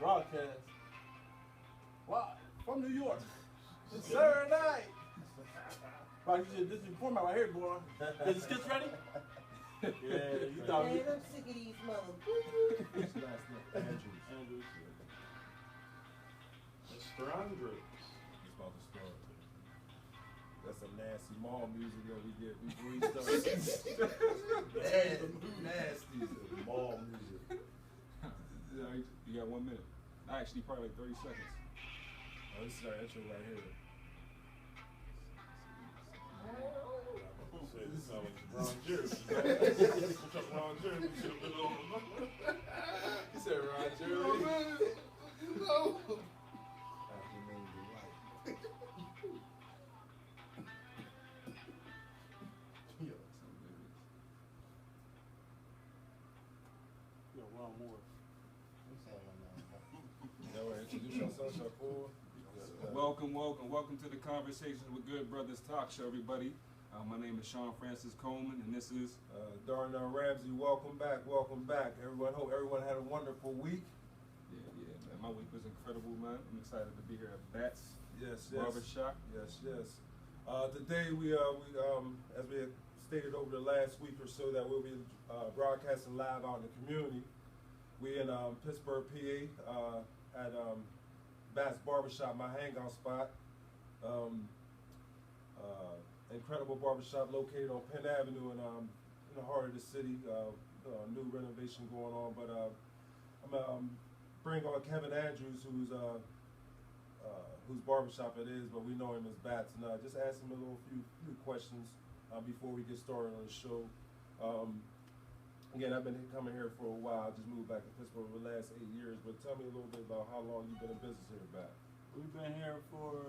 broadcast. Wow, from New York. It's Saturday night. Right, this is format right here, boy. Is the skits ready? Yeah, you thought. Man, I'm sick of these motherfuckers. What's your last name? Andrews. Andrews. Mr. Andrews. It's about the story. That's some nasty mall music that we get before we start. Nasty mall music. You got 1 minute. Actually, probably like 30 seconds. Oh, this is our intro right here. Say, this sounds like Ron Jeremy. Ron Jeremy should have been on. He said Ron Jeremy. No. Yo, Ron Moore. Introduce yourself, Shakur. Welcome to the Conversations with Good Brothers Talk Show, everybody. My name is Sean Francis Coleman, and this is Darnell Ramsey. Welcome back, everyone. Hope everyone had a wonderful week. Yeah, man. My week was incredible, man. I'm excited to be here at Bats Barbershop. Yes. Today we as we had stated over the last week or so, that we'll be broadcasting live out in the community. We in Pittsburgh, PA, at Bats Barbershop, my hangout spot. Incredible barbershop located on Penn Avenue in the heart of the city. New renovation going on, but I'm bring on Kevin Andrews, whose barbershop it is, but we know him as Bats, and just ask him a few questions before we get started on the show. Again, I've been coming here for a while. I just moved back to Pittsburgh for the last 8 years, but tell me a little bit about how long you've been in business here at Bat. We've been here for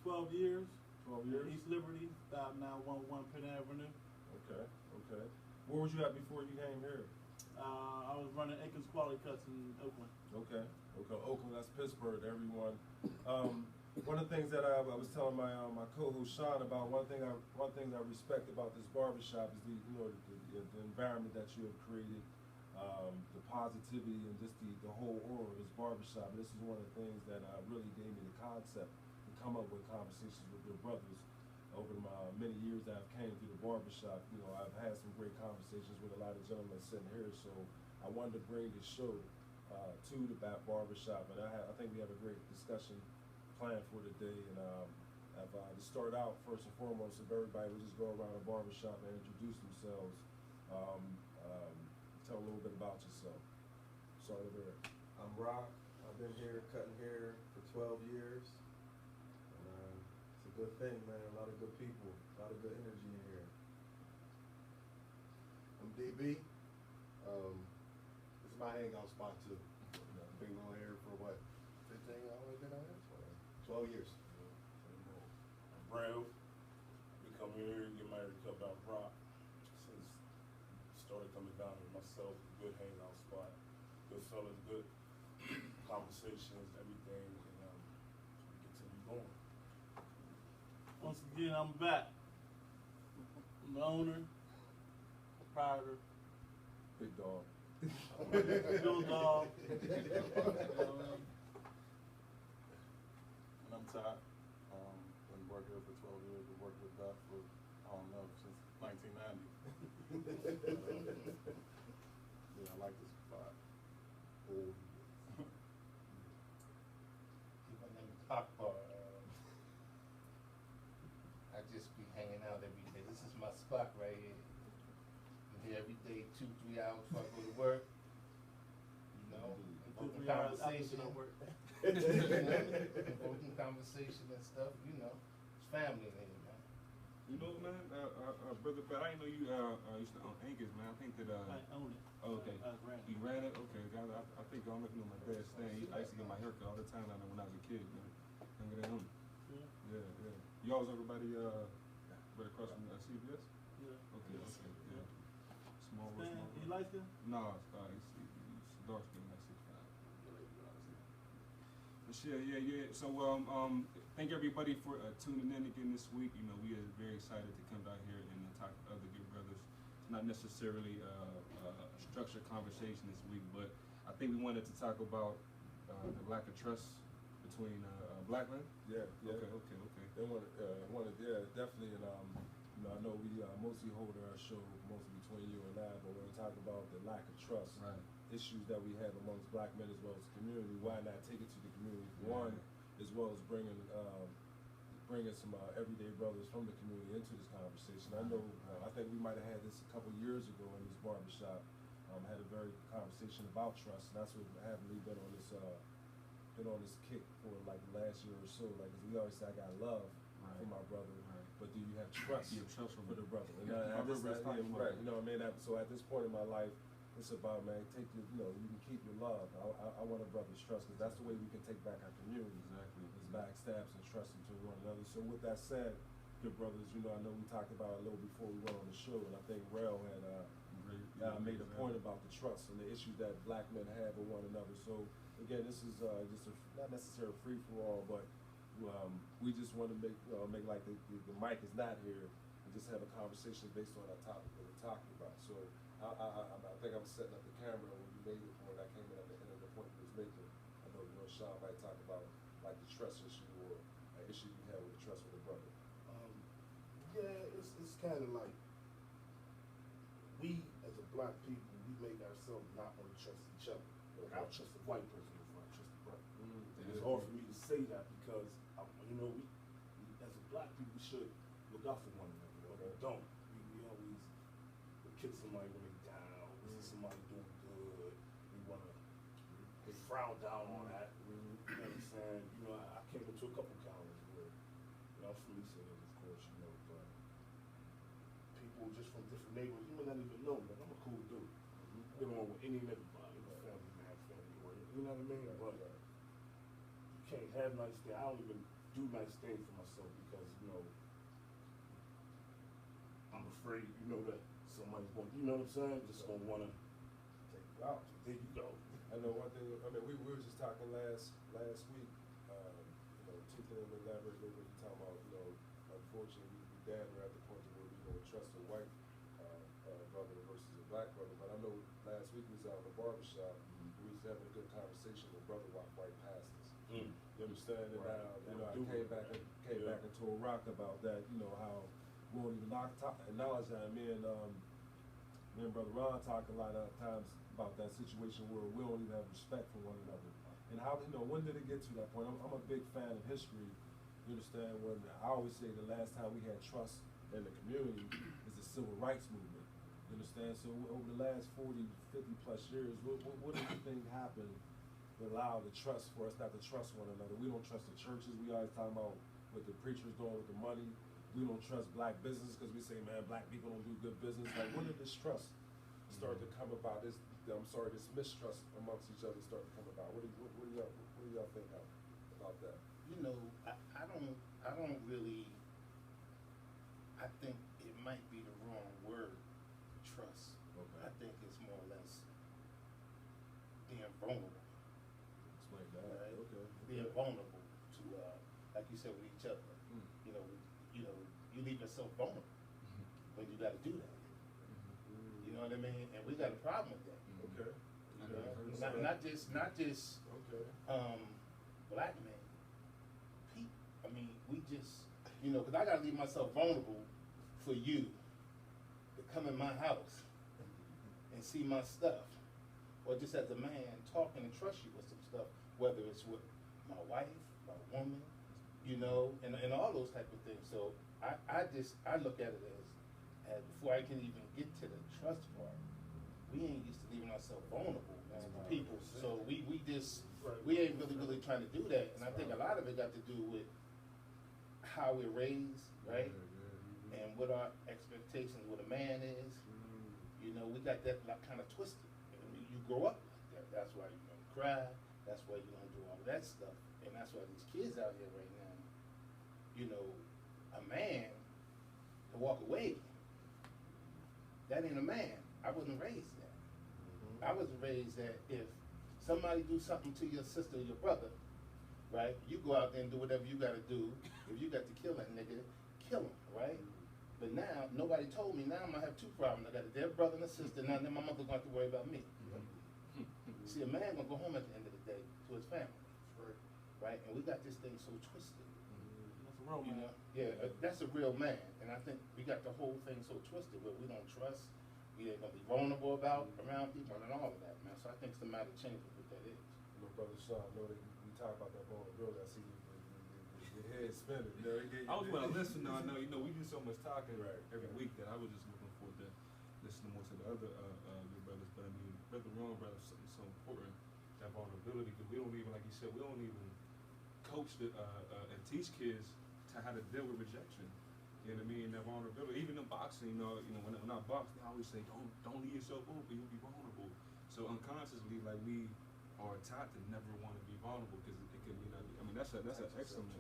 12 years. 12 years? East Liberty, 5911 Penn Avenue. Okay. Where was you at before you came here? I was running Aikens Quality Cuts in Oakland. Okay. Oakland, that's Pittsburgh, everyone. One of the things that I was telling my co-host Sean about, one thing I respect about this barbershop is the environment that you have created, the positivity and just the whole aura of this barbershop. And this is one of the things that really gave me the concept to come up with conversations with your brothers. Over the many years that I've came through the barbershop, I've had some great conversations with a lot of gentlemen sitting here. So I wanted to bring this show to the Bat Barbershop, and I think we have a great discussion planned for today. And I've to start out first and foremost, if everybody would just go around the barbershop and introduce themselves, tell a little bit about yourself. Start over there. I'm Rock. I've been here cutting hair for 12 years. It's a good thing, man. A lot of good people, a lot of good energy in here. I'm DB. This is my hangout spot too. I've been on here for what? 15? I've only been on here 12 years. I'm Brave. We come here, get married to Cut Out Rock. Since started coming down with myself, good hangout spot, good fellas, good conversations, everything, and we continue going. Once again, I'm back. I'm the owner, proprietor, Big dog. little dog. And I'm Todd. Been working here for 12 years. Been working with Doc for, I don't know, since 1990. Yeah, I like this spot. Old. My name is Akbar. I just be hanging out every day. This is my spot right here. I'm here every day, 2-3 hours before I go to work. Invoking conversation. Invoking conversation and stuff, It's family in here, man. You know, man, brother, but I didn't know you used to own Anchors, man. I think that I own it. Oh, okay. I ran it. You ran it? Okay. I think I'm looking at my dad's stand. I used to get my haircut all the time when I was a kid, man. Younger than him. Yeah. You always everybody right across from CBS? Yeah. Okay. Yeah. Small. You like him? No, he's dark skin, like 6'5". Yeah. So, thank everybody for tuning in again this week. We are very excited to come down here and talk to other good brothers. It's not necessarily a structured conversation this week, but I think we wanted to talk about the lack of trust between black men? Yeah, yeah. Okay. They wanted, yeah, definitely, and you know, I know we mostly hold our show mostly between you and I, but when we talk about the lack of trust, Right. issues that we have amongst black men as well as the community, why not take it to the community? Yeah. One, as well as bringing some everyday brothers from the community into this conversation. I know, I think we might have had this a couple years ago in this barbershop. Had a very conversation about trust, and that's what haven't we been on this kick for like the last year or so. Like, 'cause we always say I got love for my brother, but do you have trust? You have trust for the brother. And I remember us talking about right. that. You know what I mean? So at this point in my life, it's about, man, take your, you know, you can keep your love. I want a brother's trust, because that's the way we can take back our community. Exactly. Is backstabs and trust between one another. So with that said, good brothers, you know, I know we talked about it a little before we went on the show, and I think Rail had made a point about the trust and the issues that black men have with one another. So again, this is just not necessarily free for all, but we just want to make like the mic is not here, and just have a conversation based on that topic that we're talking about. So I think I'm setting up the camera when you made the point. I came in at the end of the point you was making. I know, you know, Sean might talk about like the trust issue or an issue you have with the trust with a brother. Yeah, it's kind of like we as a black people, we make ourselves not want to trust each other. Like, I'll trust a white person before I trust a brother. And it's hard for me to say that because, you know, we as a black people, we should look out for one another. But we don't. We always kick somebody when they're down. We see somebody doing good. We want to frown down on that. You know what I'm saying? You know, I came into a couple colleges where, you know, I'm from East End, of course, you know, but people just from different neighborhoods, you may not even know, but I'm a cool dude. Get along with any and everybody, family man, family oriented, you know what I mean? But you can't have nice things. I don't even do nice things for myself because, you know, I'm afraid, you know, that somebody's going, you know what I'm saying? Just gonna wanna take you out. There you go. I know one thing. I mean, we were just talking last week. You know, Tita and elaborate a little bit. Talking about, you know, unfortunately, we damn near at the point where we don't trust a white brother versus a black brother. But I know last week we was out in the barbershop. We was having a good conversation. The brother walked right past us. You understand? And Right. now, you know, I came back into a rock about that. You know how we won't even acknowledge that. Me and Brother Ron talk a lot of times about that situation where we don't even have respect for one another. And how, you know, when did it get to that point? I'm a big fan of history. You understand? When I always say the last time we had trust in the community is the civil rights movement. You understand? So over the last 40, 50 plus years, what do you think happened that allowed the trust for us not to trust one another? We don't trust the churches. We always talk about what the preachers doing with the money. We don't trust black business because we say, man, black people don't do good business. Like, when did this trust start to come about? This mistrust amongst each other start to come about. What do y'all think about that? You know, I don't really, I think it might be the wrong word, trust. Okay. I think it's more or less being vulnerable. Explain that. Right? Okay. Being vulnerable to, like you said, with each other. You know, you leave yourself vulnerable when you got to do that. You know what I mean? And we got a problem with that. Okay. You know? Not just okay. Black men. People. I mean, we just, you know, because I got to leave myself vulnerable for you to come in my house and see my stuff, or just as a man talking and trust you with some stuff, whether it's with my wife, my woman, you know, and all those type of things. So I look at it as before I can even get to the trust part, we ain't used to leaving ourselves vulnerable as people. So we ain't really trying to do that. And I think a lot of it got to do with how we're raised, right? And what our expectations, what a man is. You know, we got that kind of twisted. I mean, you grow up like that. That's why you don't cry. That's why you don't do all of that stuff. And that's why these kids out here right now, you know, a man to walk away, that ain't a man. I wasn't raised that. I was raised that if somebody do something to your sister or your brother, right, you go out there and do whatever you got to do. If you got to kill that nigga, kill him, right? But now, nobody told me. Now I'm going to have two problems. I got a dead brother and a sister. Now then my mother going to have to worry about me. See, a man going to go home at the end of the day to to his family, Right. right? And we got this thing so twisted. That's a real You man. know, yeah, that's a real man, and I think we got the whole thing so twisted where we don't trust, we ain't gonna be vulnerable about around people and all of that, man. So I think somebody changing what that is. You know, Brother Sean, I know that we talk about that vulnerability. I see your head spinning. You know, it get, I was going to listen though. I know, we do so much talking Right. every week that I was just looking forward to listening more to the other your brothers. But I mean, brother wrong, brother, something so important, that vulnerability, because we don't even, like you said, we don't even coach and teach kids to how to deal with rejection. You know what I mean? That vulnerability. Even in boxing, when I box, they always say, don't leave yourself open, you'll be vulnerable. So unconsciously, like, we are taught to never want to be vulnerable because it can, I mean, that's an excellent.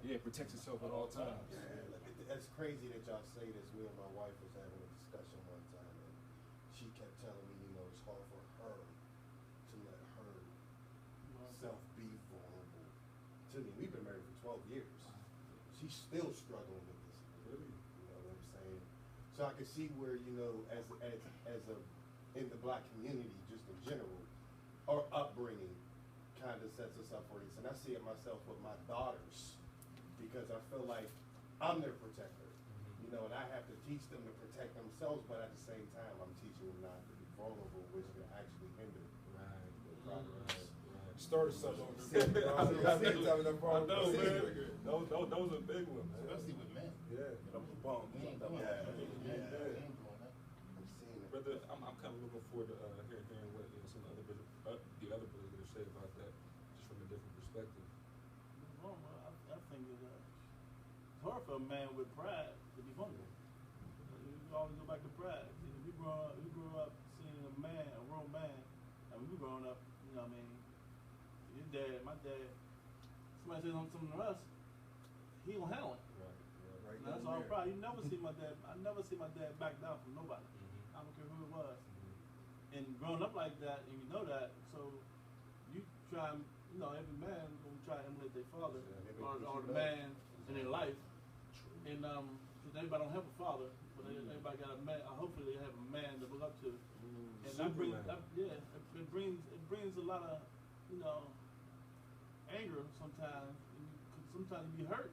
Yeah, protect yourself at all times. Yeah, it's crazy that y'all say this. Me and my wife was having a discussion one time, and she kept telling me, it's hard for her to let herself be vulnerable to me. We've been married for 12 years. She's still struggling with this. Really? You know what I'm saying? So I can see where, as a in the black community, just in general, our upbringing kind of sets us up for this. And I see it myself with my daughters, because I feel like I'm their protector, and I have to teach them to protect themselves, but at the same time, I'm teaching them not to be vulnerable, which can actually hinder their progress. Started something on I know, man. Those are big ones, man. Especially with men. Yeah. That was a bomb. We ain't doing that. We ain't doing that. I'm seeing it. Brother, I'm kind of looking forward to hearing what some of the other brothers going to say about that, just from a different perspective. Well, I think it's hard for a man with pride to be vulnerable. You always go back to pride. See, we grew up seeing a real man, and we were growing up, your dad, my dad, somebody says something to us, he gonna handle it. Right. And that's all pride. I never see my dad back down from nobody. I don't care who it was. And growing up like that, and you know that, so you try, every man gonna try to emulate their father, or the man in their life. And because everybody don't have a father, but everybody got a man. Hopefully they have a man to look up to. And that brings, it brings a lot of, anger sometimes. Sometimes you be hurt,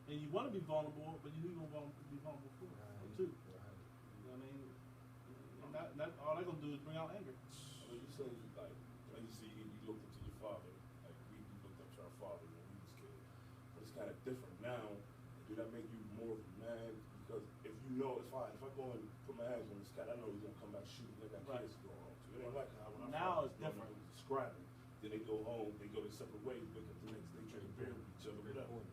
and you want to be vulnerable, but you don't want to be vulnerable too. You know what I mean? And that all they're gonna do is bring out anger. When you say, like you see, you looked up to your father, like we looked up to our father when we was kids. But it's kind of different now. Do that make you more of a man? Because if you know, it's fine. If I go and put my hands on this cat, I know he's gonna come back shooting. They got kids going on. So it ain't like how when Now it's different. Describing. Then they go home, they go their separate ways, wake up the next day, drink beer with each other, whatever.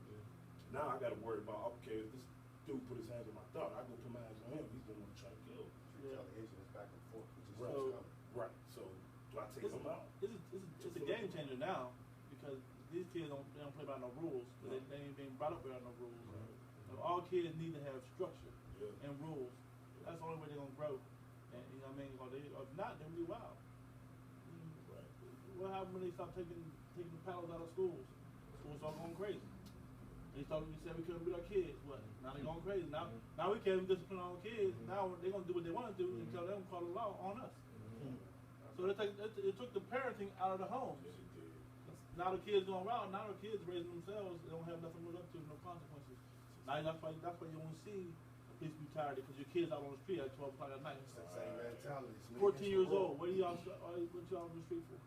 Now I gotta worry about, okay, if this dude put his hands on my daughter, I go put my hands on him, he's gonna try to kill. Retaliation is back and forth, which is Right. what's coming. Right. So do I take him out? It's a game changer now, because these kids don't play by no rules. They ain't being brought up without no rules. So all kids need to have structure and rules. That's the only way they're gonna grow. And you know what I mean? Or if not, they'll be wild. What happened when they stopped taking the paddles out of schools? Schools start going crazy. We said we couldn't beat our kids. What? Now they're going crazy. Now we can't discipline our kids. Now they're gonna do what they want to do until they don't call the law on us. So it took the parenting out of the homes. Now the kids going wild. Now the kids raising themselves. They don't have nothing to look up to, no consequences. Now that's why you won't see police brutality, because your kids out on the street at 12 o'clock at night. It's that same mentality. 14 years old. What y'all on the street for?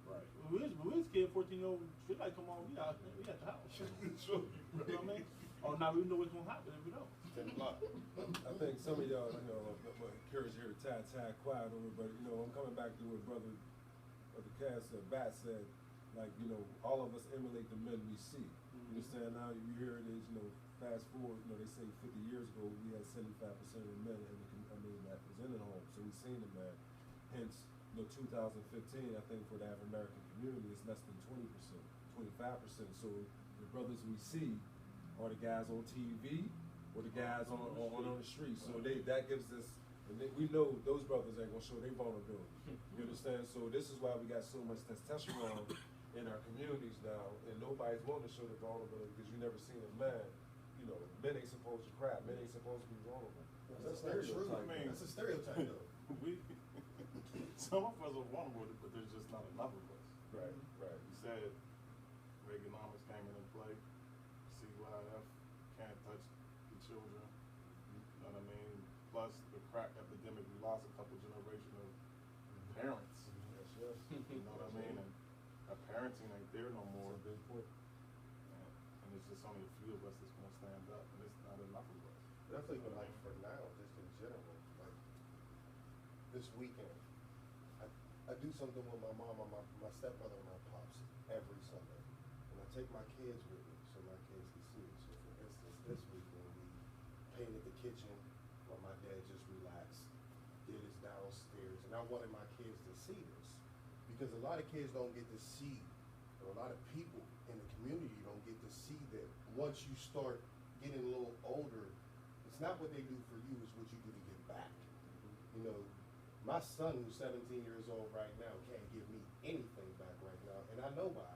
Right. When we was kids, 14-year-old, street light come on, we at the house. Sure. You know what I mean? Or now we know what's gonna happen if we don't. 10 o'clock. I think some of y'all, encourage here to tad quiet over, but I'm coming back to what Brother Cass Bat said. Like, all of us emulate the men we see. You understand? Now you hear it is, fast forward, they say 50 years ago we had 75% of the men that was in the home. So we've seen the man. Hence, 2015, I think for the African American community, it's less than 20%, 25%. So the brothers we see are the guys on TV or the guys on the street. So that gives us, and we know those brothers ain't gonna show their vulnerability. You understand? So this is why we got so much testosterone in our communities now, and nobody's wanting to show their vulnerability because you never seen a man. Men ain't supposed to cry. Men ain't supposed to be vulnerable. That's a stereotype. That's a stereotype, though. Some of us are vulnerable, but there's just not enough of us. Right, right. You said Reaganomics came into play. CYF can't touch the children. You know what I mean? Plus the crack epidemic, we lost a couple generation of parents. Yes, yes. You know what I mean? And parenting ain't there no more. That's a big point. And it's just only a few of us that's gonna stand up, and it's not enough of us. But I think like for now, just in general, like this weekend, I do something with my mom, my stepbrother, and my pops every Sunday, and I take my kids with me so my kids can see it. So for instance, this weekend we painted the kitchen while my dad just relaxed, did his downstairs, and I wanted my kids to see this because a lot of kids don't get to see, or a lot of people in the community don't get to see that once you start getting a little older, it's not what they do for you, it's what you do to give back. You know, my son, who's 17 years old right now, can't give me anything back right now, and I know why.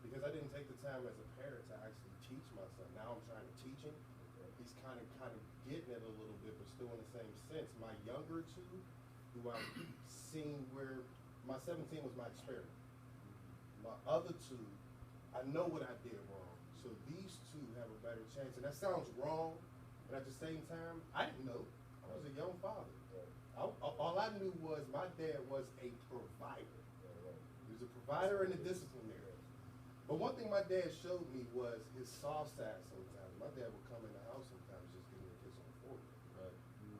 Because I didn't take the time as a parent to actually teach my son. Now I'm trying to teach him. He's kind of getting it a little bit, but still in the same sense. My younger two, who I've seen where my 17 was my experiment. My other two, I know what I did wrong. So these two have a better chance. And that sounds wrong, but at the same time, I didn't know. I was a young father. All I knew was my dad was a provider. He was a provider and a disciplinary. But one thing my dad showed me was his soft side sometimes. My dad would come in the house sometimes just give me a kiss on the forehead. Right.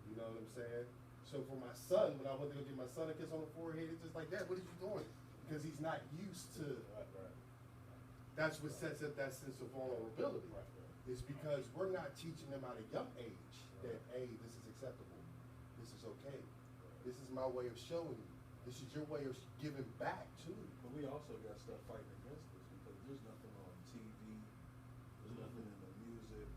You know what I'm saying? So for my son, when I went to go give my son a kiss on the forehead, it's just like, Dad, what are you doing? Because he's not used to, that's what sets up that sense of vulnerability. It's because we're not teaching them at a young age that, hey, this is acceptable. This is okay. This is my way of showing you. This is your way of giving back too. But we also got stuff fighting against us because there's nothing on TV, there's nothing in the music,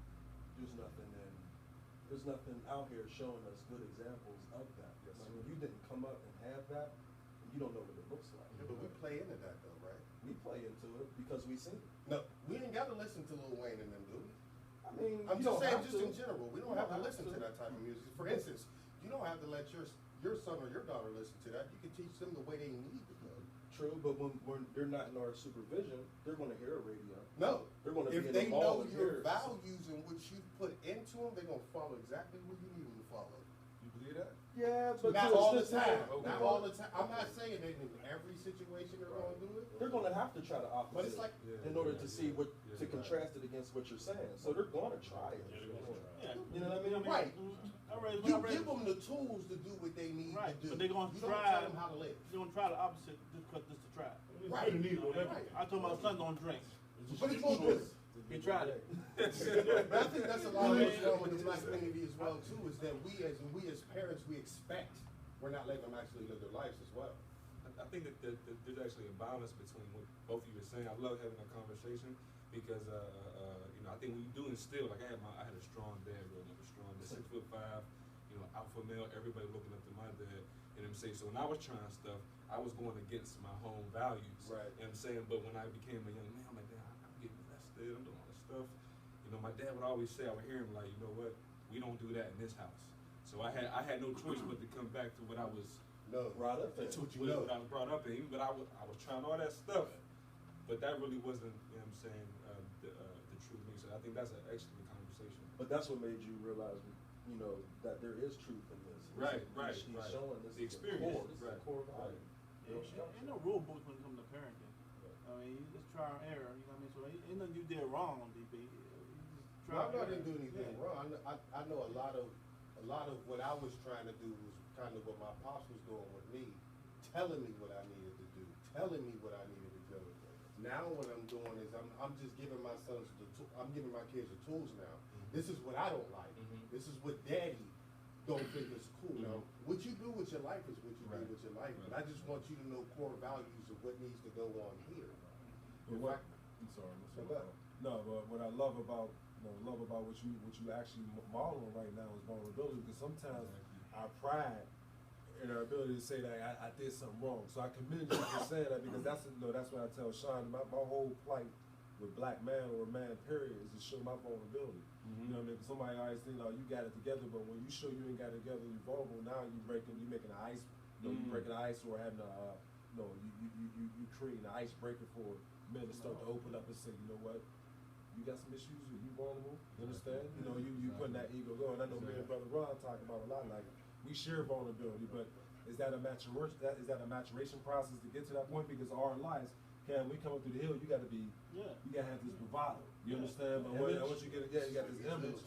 there's nothing out here showing us good examples of that. Yes, Like sir. when you didn't come up and have that, you don't know what it looks like. Yeah, but we play into that though, right? We play into it because we sing it. No, we ain't got to listen to Lil Wayne and them, do we? I mean, I'm you just don't saying, have just to. in general, we don't have to listen to that type of music. For instance, you don't have to let your son or your daughter listen to that. You can teach them the way they need to go. True, but when they're not in our supervision, they're going to hear a radio. No, They're going to if be in they the mall know and your hear it. values and what you put into them, they're gonna follow exactly what you need them to follow. You believe that? Yeah, but Not to a all the certain time. extent, Not all the time. I'm not saying that in every situation they're gonna do it. They're going to have to try to opposite But it's like- in order to see what to contrast it against what you're saying. So they're going to try it. Yeah. You know what I mean? Right. I You give them the tools to do what they need Right, to do. but they're gonna you don't try. tell them how to live. They're gonna try the opposite just to try. Right. Right. I told my son don't drink. But he's gonna do it. He tried it. But I think that's a lot of what's wrong with the black community as well too, is that we as parents, we expect we're not letting them actually live their lives as well. I think that there's actually a balance between what both of you are saying. I love having a conversation because you know, I think when you do instill, like I had a strong dad growing up, a strong dad, 6'5", you know, alpha male, everybody looking up to my dad. You know what I'm saying? So when I was trying stuff, I was going against my home values. Right. You know what I'm saying? But when I became a young man, I'm like, damn, I'm getting invested, I'm doing all this stuff. You know, my dad would always say, I would hear him like, you know what, we don't do that in this house. So I had no choice but to come back to what I was Brought up in. what I was brought up in. But I was trying all that stuff, but that really wasn't, you know what I'm saying, the true me. So I think that's an excellent conversation. But that's what made you realize, you know, that there is truth in this. Right. He's showing this The is experience, This is a right, core right. value. Ain't no rule books when it comes to parenting. I mean, you just try and error. You know what I mean? So ain't nothing you did wrong, DB. You just try. No, I and didn't do error. anything Yeah. wrong. I know a lot of what I was trying to do was kind of what my pops was doing with me, telling me what I needed to do, telling me what I needed to do. Now what I'm doing is I'm just giving my sons I'm giving my kids the tools now. This is what I don't like. This is what Daddy don't think is cool. Now, what you do with your life is what you do with your life. But I just want you to know core values of what needs to go on here. But I'm sorry. So go ahead. No, but what I love about what you actually modeling right now is vulnerability, because sometimes our pride in our ability to say that I did something wrong. So I commend you for saying that, because that's what I tell Sean. My whole plight with black man or man period is to show my vulnerability. You know what I mean? 'Cause somebody always think, oh, you got it together, but when you show you ain't got it together, you're vulnerable. Now you're making the ice, you're breaking the ice or having a you creating an icebreaker for men to start to open up and say, you know what, you got some issues, you vulnerable, you understand? You know, you putting that ego going. I know me and Brother Ron talk about a lot, like, we share vulnerability, but is that a maturation process to get to that point? Because our lives, we come up through the hill, you gotta have this bravado, you understand? But once you get you got this image.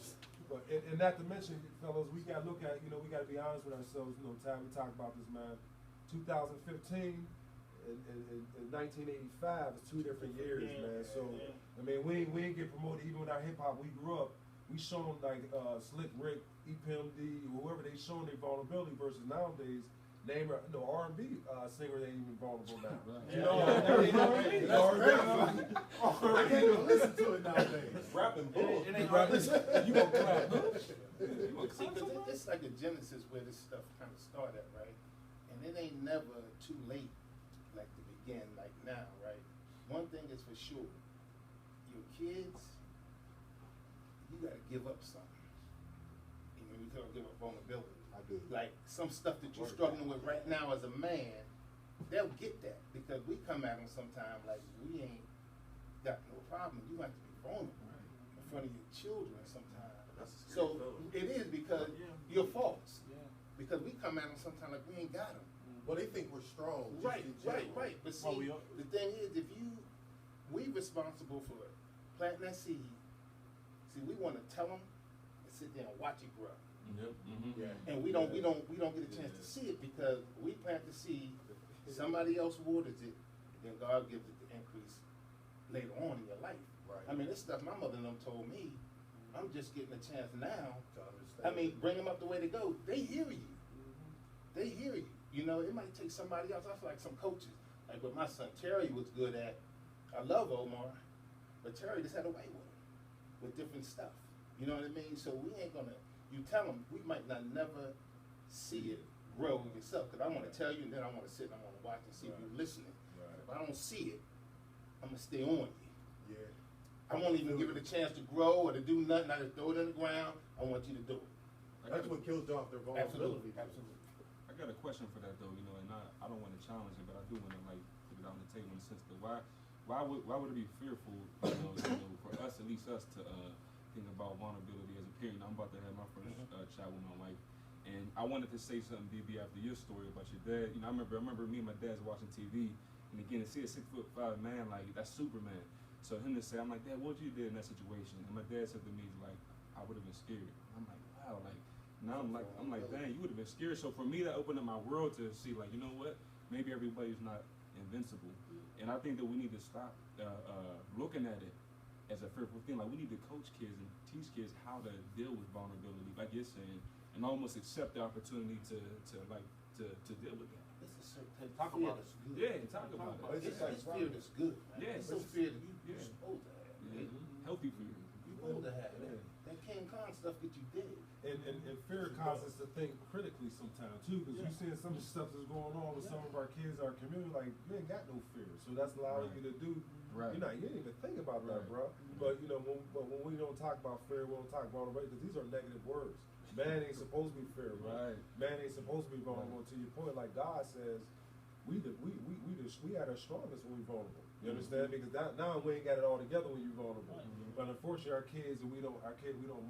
But and not to mention, fellas, we gotta look at, we gotta be honest with ourselves. Ty, we talked about this, man. 2015 and 1985 is 2 different years, man. So I mean, we ain't get promoted even with our hip hop. We grew up, we shown like Slick Rick, EPMD, whoever, they shown their vulnerability versus nowadays. Name R&B singer ain't even vulnerable now. You know what I mean? I can't even listen to it nowadays. Rapping bull. You gonna clap, huh? See, because it's like a genesis where this stuff kind of started, right? And it ain't never too late, like to begin, like now, right? One thing is for sure, your kids, you gotta give up something. And when you talk give up vulnerability, I do. like some stuff that you're struggling with right now as a man, they'll get that because we come at them sometimes like we ain't got no problem. You have to be vulnerable in front of your children sometimes. So it is because your faults. Because we come at them sometimes like we ain't got them. Well, they think we're strong. Right. But see, the thing is, we responsible for planting that seed. See, we want to tell them and sit there and watch it grow. And we don't get a chance to see it because we plant the seed, somebody else waters it, then God gives it the increase later on in your life. Right. I mean, this stuff my mother and them told me. I'm just getting a chance now. To understand. I mean, bring them up the way to go. They hear you. They hear you. You know, it might take somebody else. I feel like some coaches, like what my son Terry was good at. I love Omar, but Terry just had a way with him, with different stuff. You know what I mean? So we ain't gonna. You tell them, we might not never see it grow yourself. Because I want to tell you, and then I want to sit and I want to watch and see if you're listening. If I don't see it, I'm going to stay on you. Yeah. I won't even give it a chance to grow or to do nothing. I just throw it in the ground. I want you to do it. That's what kills off their vulnerability. Absolutely. I got a question for that though, and I don't want to challenge it, but I do want to like put it on the table in the sense that why would it be fearful, for us, at least us, to think about vulnerability as a parent? I'm about to have my first child with my wife, and I wanted to say something, BB, after your story about your dad. I remember me and my dad's watching TV, and again to see a 6'5" man like that's Superman. So him to say, I'm like, Dad, what would you do in that situation? And my dad said to me, like, I would have been scared. And I'm like, wow, like. Now I'm like, dang, you would have been scared. So for me, that opened up my world to see, like, you know what? Maybe everybody's not invincible, and I think that we need to stop looking at it as a fearful thing. Like, we need to coach kids and teach kids how to deal with vulnerability, like you're saying, and almost accept the opportunity to deal with that. It's a certain talk about it. Yeah, talk about it. It's fear that's good. Man. Yeah, it's some fear that you're supposed to have. Healthy fear. You're supposed to have that. That King Kong stuff that you did. And fear causes us to think critically sometimes too, because you're seeing some of the stuff that's going on with some of our kids, our community, like, you ain't got no fear. So that's allowing you to do, you didn't even think about that, bro. But, when we don't talk about fear, we don't talk about it, because these are negative words. Man ain't supposed to be fear, right? Man ain't supposed to be vulnerable. To your point, like God says, we at our strongest when we vulnerable. You understand? Because now we ain't got it all together when you're vulnerable. But unfortunately, our kids, we don't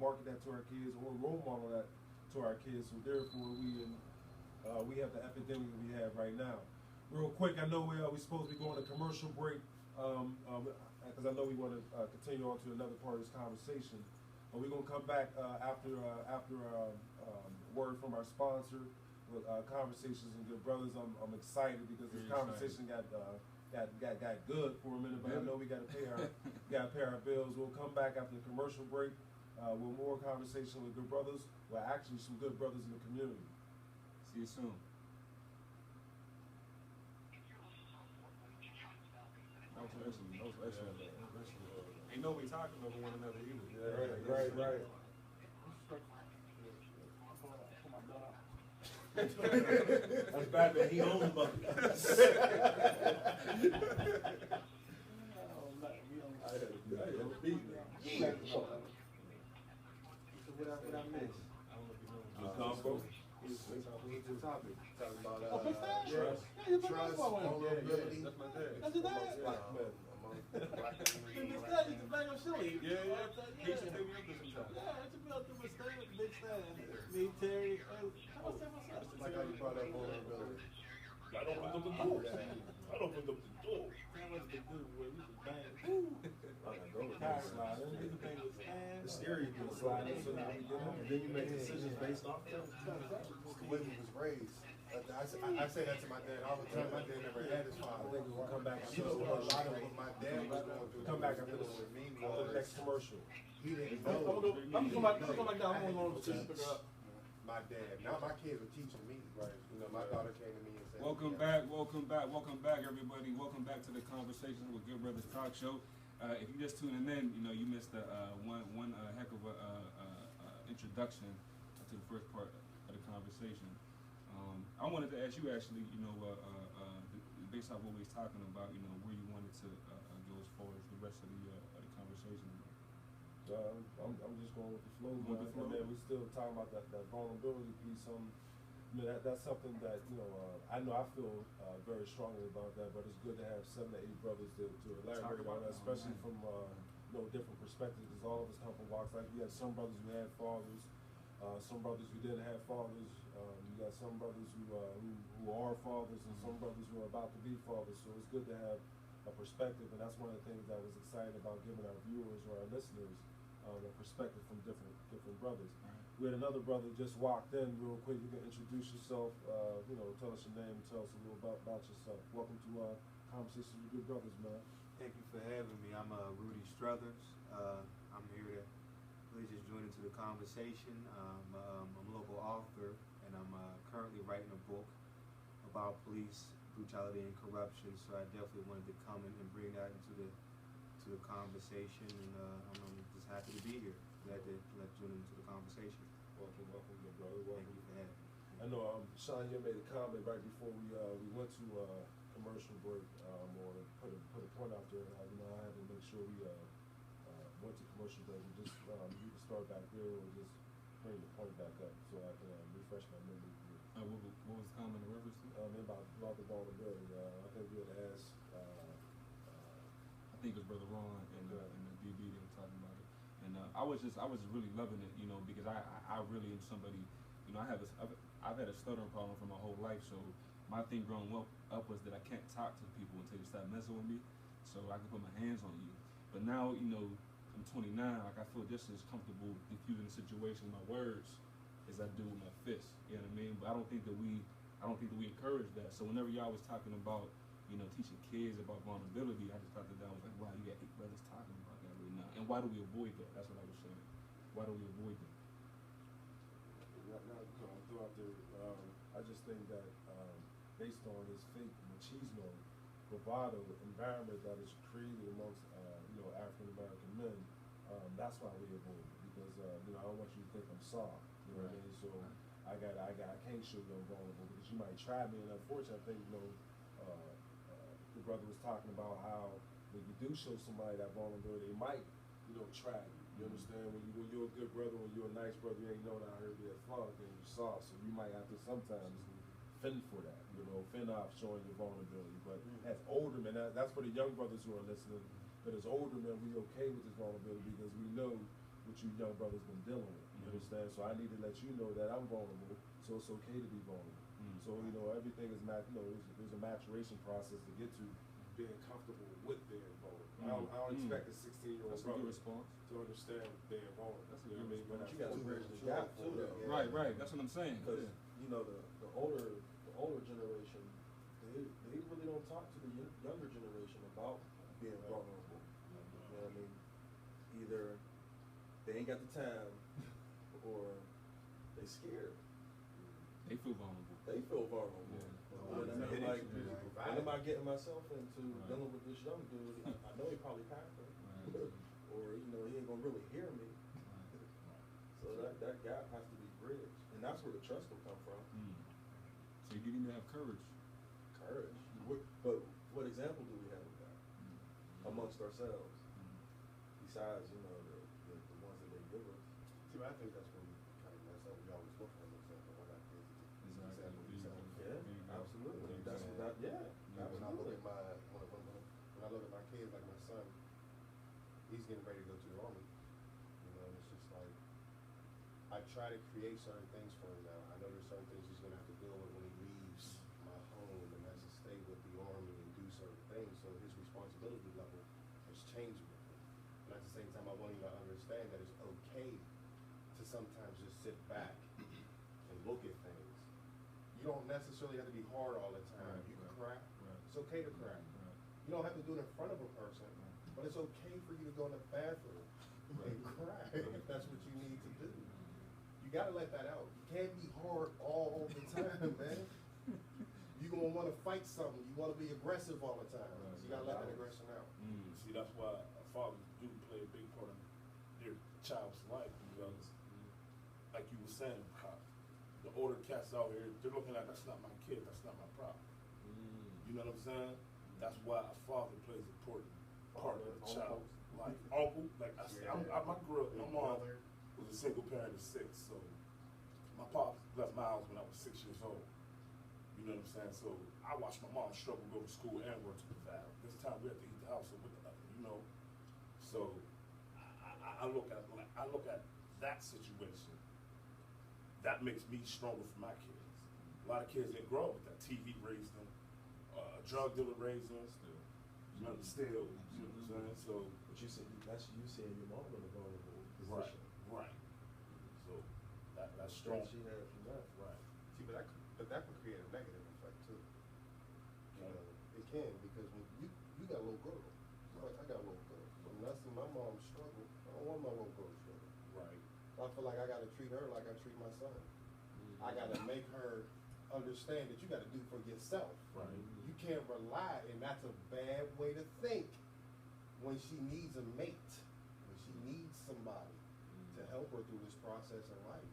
market that to our kids or role model that to our kids. So therefore, we have the epidemic that we have right now. Real quick, I know we're supposed to be going to commercial break, because I know we want to continue on to another part of this conversation. But we're gonna come back after word from our sponsor with Conversations and Good Brothers. I'm excited because this conversation got good for a minute, but I know we gotta pay our bills. We'll come back after the commercial break with more conversation with good brothers. Well, actually, some good brothers in the community. See you soon. That was excellent. Ain't nobody talking over one another either. Yeah, right. That's bad that he owns the bucket. What I miss? Good combo. What's the topic? Talking about Oh, Big Stan? trust, Yeah, you play trust, basketball with him. vulnerability. That's my dad. That's your dad? Amongst black men. Among black Big community. Stan used to bang on Shilly. Yeah. Yeah. He used to pick me up this sometimes. Yeah, it's a real Big Stan. Big Stan. Me, Terry. What's that? Like how you brought up vulnerability. I don't put up the door. I don't put up the door. Stan was the dude where we used to bang. Woo. Sliding. We used to bang with Stan. The steering wheel sliding, so now we get on. And then you make decisions based off of it. The way we was raised. I say that to my dad all the time. My dad never had his father. I think we'll come back. You know, a lot of what my dad was going through. Come back after with me the next was commercial. he didn't I'm know. gonna come back down. I'm gonna pick her up. My dad. Now my kids are teaching me. Right. You know, my daughter came to me and said, Welcome back, everybody. Welcome back to the Conversation with Good Brothers Talk Show. If you just tuning in, you know you missed one heck of a introduction to the first part of the conversation. I wanted to ask you actually, you know, based off what we was talking about, you know, where you wanted to go as far as the rest of the conversation. I'm just going with the flow. With the flow. And then we still talking about that vulnerability piece. You know, that's something that, you know, I know I feel very strongly about that, but it's good to have 7 to 8 brothers to elaborate on that, especially from, you know, different perspectives, because all of us come from walks. Like, you had some brothers who had fathers, some brothers who didn't have fathers, you got some brothers who are fathers, and some brothers who are about to be fathers, so it's good to have a perspective, and that's one of the things that was exciting about giving our viewers or our listeners a perspective from different brothers. We had another brother just walked in real quick. You can introduce yourself, you know, tell us your name, tell us a little about yourself. Welcome to Conversations with Good Brothers, man. Thank you for having me. I'm Rudy Struthers. I'm here to really just join into the conversation. I'm a local author, and I'm currently writing a book about police brutality and corruption. So I definitely wanted to come in and bring that into the conversation, and I'm just happy to be here. Glad to join into the conversation. Welcome, good brother. Welcome. Thank you for having me. I know Sean, you made a comment right before we went to commercial break, or put a point out there. You know, I had to make sure we went to commercial break. And just you can start back there, or just bring the point back up so I can refresh my memory. What was the comment in reference to? About the vulnerability. I think we had asked. I think it was Brother Ron and the DB that were talking about it, and I was just really loving it, you know, because I really am somebody, you know, I've had a stuttering problem for my whole life, so my thing growing up was that I can't talk to people until you stop messing with me, so I can put my hands on you. But now, you know, I'm 29, like I feel just as comfortable diffusing the situation with my words as I do with my fists. You know what I mean? But I don't think that we encourage that. So whenever y'all was talking about, you know, teaching kids about vulnerability, I just thought that was like, wow, you got 8 brothers talking about that right now. And why do we avoid that? That's what I was saying. Why do we avoid that? Throughout I just think that based on this fake machismo, bravado environment that is created amongst you know, African American men, that's why we avoid it, because you know, I don't want you to think I'm soft. You know what I mean? So I can't show you I'm vulnerable because you might try me, and unfortunately, I think, you know, the brother was talking about how when you do show somebody that vulnerability, they might, you know, try you. You understand? When you're a good brother, when you're a nice brother, you ain't known out here to be a thug, and you're soft, so you might have to sometimes fend for that, you know, fend off showing your vulnerability. But as older men, that's for the young brothers who are listening, but as older men, we okay with this vulnerability because we know what you young brothers been dealing with. You understand? So I need to let you know that I'm vulnerable, so it's okay to be vulnerable. So, you know, everything is there's a maturation process to get to being comfortable with being vulnerable. I don't expect a 16-year-old brother to understand being vulnerable. That's a You know good what I mean? But response. you got to bridge the gap too, though. Right. That's what I'm saying. Because you know the older generation, they really don't talk to the younger generation about being vulnerable. You know what I mean? Either they ain't got the time, or they scared. They feel vulnerable. They feel vulnerable. Yeah. And I mean, like, what am I getting myself into dealing with this young dude? I know he probably packing, or you know, he ain't gonna really hear me. So that gap has to be bridged, and that's where the trust will come from. So you need to have courage. Courage. But what example do we have of that amongst ourselves? Besides, you know, the ones that they give us. See, I think that's where we kind of mess up. We always look for an example. I got kids to kids, like my son, he's getting ready to go to the army. You know, and it's just like, I try to create certain things for him now. I know there's certain things he's gonna have to deal with when he leaves my home and has to stay with the army and do certain things. So his responsibility level has changed with him. And at the same time, I want him to understand that it's okay to sometimes just sit back and look at things. You don't necessarily have to be hard all the time. Right, You can right, cry. right. It's okay to cry. Right. You don't have to do it in front of a person, but it's okay for you to go in the bathroom and cry if that's what you need to do. You gotta let that out. You can't be hard all the time, man. You're gonna wanna fight something. You wanna be aggressive all the time. Right. You gotta let that aggression out. See, that's why fathers do play a big part of their child's life because, like you were saying, Pop, the older cats out here, they're looking like, that's not my kid, that's not my problem. You know what I'm saying? That's why a father plays an important part of the child's life. Uncle, like I said, I grew up, my mom was a single parent of 6, so my pops left my house when I was 6 years old. You know what I'm saying? So I watched my mom struggle, go to school and work to provide. This time we have to eat the house with the other, you know. So I look at that situation. That makes me stronger for my kids. A lot of kids didn't grow up with that. TV raised them, drug dealer raised them. You know, still, you know what I'm saying? So, But you said that's you seeing your mom in a vulnerable right, position. right. So that's strong. She had from that. Right. See, but that could create a negative effect too. You know, it can, because when you got a little girl. Like I got a little girl. When I see my mom struggle, I don't want my little girl to struggle. Right. I feel like I gotta treat her like I treat my son. I gotta make her understand that you gotta do for yourself. Right. You can't rely, and that's a bad way to think when she needs a mate, when she needs somebody to help her through this process in life.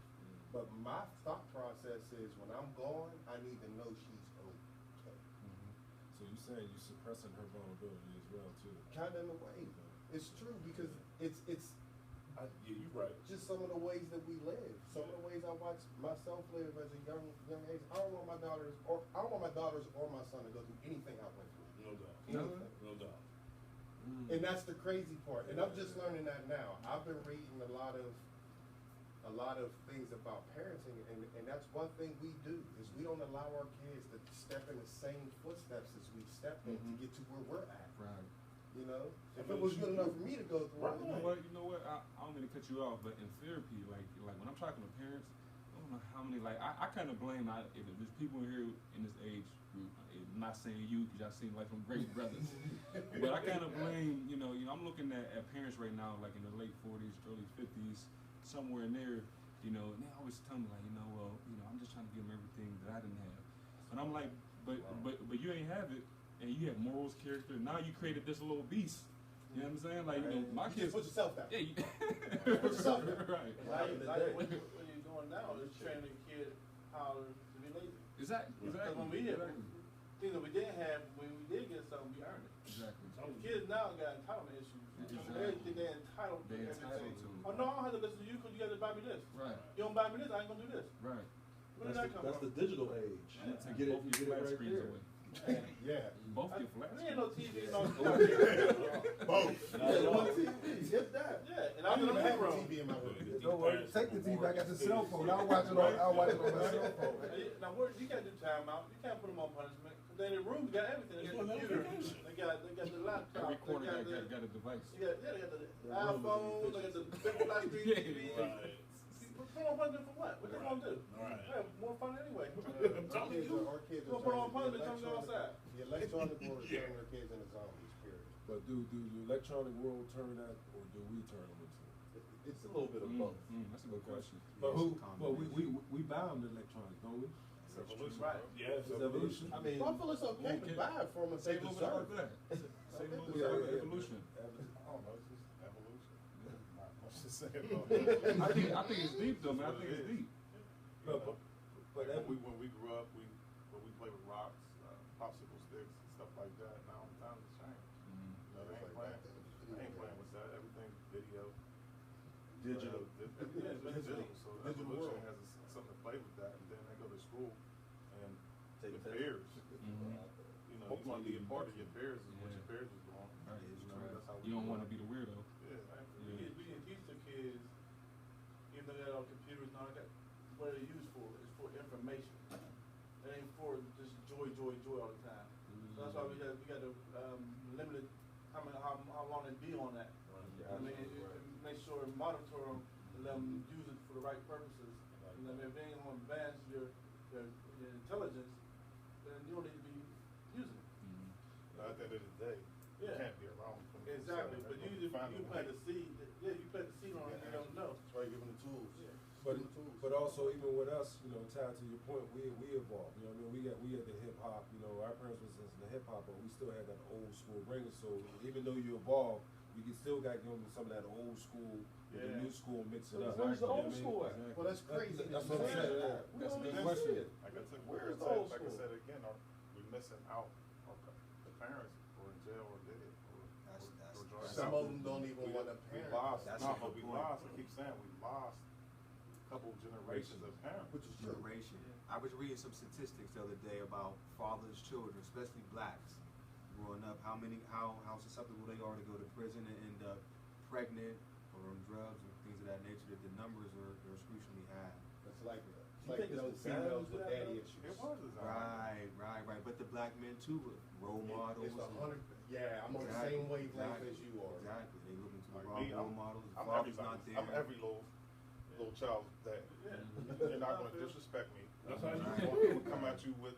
But my thought process is when I'm gone, I need to know she's okay. So you saying you suppressing her vulnerability as well too? Kind of in a way. It's true because it's Yeah, you're right. just some of the ways that we live. Some of the ways I watch myself live as a young age. I don't want my daughters or my son to go through anything I went through. No doubt. Anything. No doubt. And that's the crazy part. And I'm just learning that now. I've been reading a lot of things about parenting, and that's one thing we do is we don't allow our kids to step in the same footsteps as we stepped in to get to where we're at. Right. You know, if it was good enough for me to go through, Right. You know what? I don't mean to cut you off, but in therapy, like when I'm talking to parents, I don't know how many. Like I kind of blame. If there's people here in this age group, I'm not saying you because y'all seem like some great brothers, but I kind of blame. You know, I'm looking at parents right now, like in the late 40s, early 50s, somewhere in there. You know, and they always tell me like, I'm just trying to give them everything that I didn't have, and I'm like, but you ain't have it. And you have morals, character. Now you created this little beast. You know what I'm saying? Like, my you kids. just put yourself down. Yeah, you put yourself down. Right. What you're doing now is training a kid how to be lazy. Exactly. Because when we did, things that we didn't have, when we did get something, we earned it. Exactly. The kids now got entitlement issues. Exactly. They think they're entitled to They're everything. entitled to. Oh no, I don't have to listen to you because you got to buy me this. Right. You don't buy me this, I ain't gonna do this. Right. Where did that come That's from? the digital age. I'm gonna take Get it, both you your get it flat right screens there. away. Yeah. Both your flat There ain't no screens. TV, no. Both. Yeah, one TV, just that. Yeah, and I I'm don't in the even have a room. TV in my room. Don't worry, take the TV. I got the cell phone. I'll watch it on my cell phone. Now, you can't do timeout. You can't put them on punishment. Because they in the room, got everything. They got the computer. They got the laptop. Every corner they got a device. they got the iPhone. They got the big flat screen TV. Right. Put on punishment for what? What they gonna do? Right. They have more fun anyway. Our kids You gonna are put on turning punishment, come go outside. the electronic world is turning their kids into zombies, period. But do the electronic world turn that, or do we turn them into it? It's a little bit of both. That's a good question. But Yes, we bound electronic, don't we? It's evolution. Right. Yeah, It's evolution. I mean, I feel it's okay to buy it from them if Say they a little bit deserve about it. that. Say a little bit Yeah, about yeah. evolution. I don't know, it's just evolution. Not much to say about that. I think it's deep though, man. I think it's deep. But When we grew up, we played with rocks, popsicle sticks, and stuff like that. Now times has changed. You know, they ain't playing with that. Everything's video. Digital. Everything's digital. So Digital evolution world. has something to play with that, and then they go to school and Take with a test. peers. You know, you want to be a part of your peers is what your peers is doing. Right. So You don't want to be the weirdo. Yeah, We can teach the kids, even though they have computers and all that, what they're used for. It's for information. It ain't for just joy all the time. So that's why we got to limit how long they be on that. I mean, make sure and monitor them and let them use it for the right purposes. And if they ain't going to advance your intelligence, then you don't need to be using it. At the end of the day, you Yeah. can't be around. Exactly, but you plant the seed. Yeah, you plant the seed on it, you don't know. That's why you give them the tools. Yeah. But also even with us, you know, tied to your point, we evolved. You know what I mean? We had the hip hop, you know, our parents was listening to hip hop, but we still had that old school ring. So even though you evolve, you can still got give them some of that old school with the new school, mix it up. Where's the You know old what I mean? school at? Well, that's crazy. That's what I'm saying. Yeah. That's a good don't question. see it. Like I said, Where's the old like I school? said again, we're missing out. The parents were in jail or dead. Or driving. Some of them don't even want to We parent. lost. That's No, a but good we point. lost. I keep saying we lost a couple generations of parents. Which is true. Generation. I was reading some statistics the other day about fathers' children, especially blacks, growing up. How susceptible they are to go to prison and end up pregnant or on drugs and things of that nature. That the numbers are excruciatingly high. It's like think it's young designed females to with that, daddy though? issues. It was designed. Right. But the black men too, role models. It's 100. Yeah, I'm on the Exactly, same wavelength exactly, as you are. Exactly. They looking to Like the me, role models. The I'm father's everybody. not there. I'm every little child's dad. Yeah. You're not going to disrespect me. That's how you I'm gonna come at you with,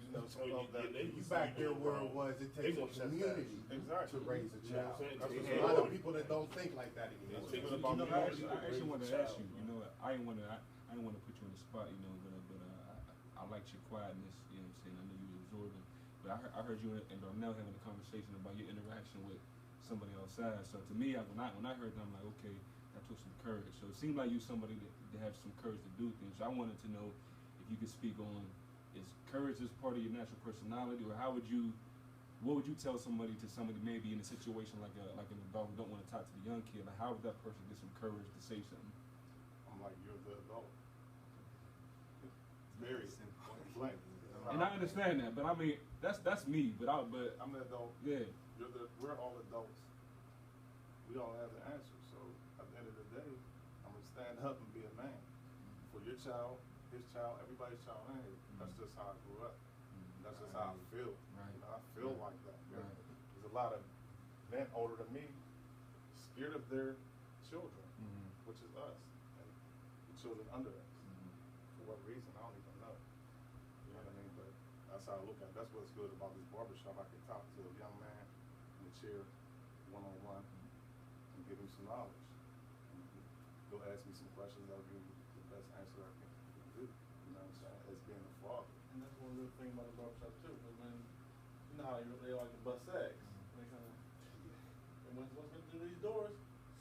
you know, some of that. You back there where it was, it takes a community Exactly. to raise a You know child. what I'm saying? There's Yeah. a lot of people that don't think like that anymore. It's It's You about know, me. I actually wanted to ask you. You know, I didn't want to put you on the spot. You know, but I liked your quietness. You know what I'm saying? I know you were absorbing. But I heard you and Darnell having a conversation about your interaction with somebody outside. So to me, when I heard that, I'm like, okay, that took some courage. So it seemed like you somebody that have some courage to do things. So I wanted to know if you could speak on, is courage just part of your natural personality, or what would you tell somebody maybe in a situation like an adult who don't want to talk to the young kid? Like, how would that person get some courage to say something? I'm like, you're the adult. Very Simple. blank. And I understand that, but I mean, that's me. But I'm the adult. yeah. We're all adults. We all have the answer. So at the end of the day, I'm gonna stand up and be a man for your child, his child, everybody's child. Hey, that's just how I grew up. That's just how I feel. Right. You know, I feel like that. Right. There's a lot of men older than me scared of their children, which is us, and the children under us. For what reason? I don't even know. You know what I mean? But that's how I look at it. That's what's good about this barbershop. I can talk to a young man in the chair, one-on-one, and give him some knowledge. And he'll ask me some questions. I'll give him the best answer I can do. You know what I'm saying? As being a father. And that's one good thing about the barbershop too, because when you know how they like to bust sacks, they kind of, and once they do these doors,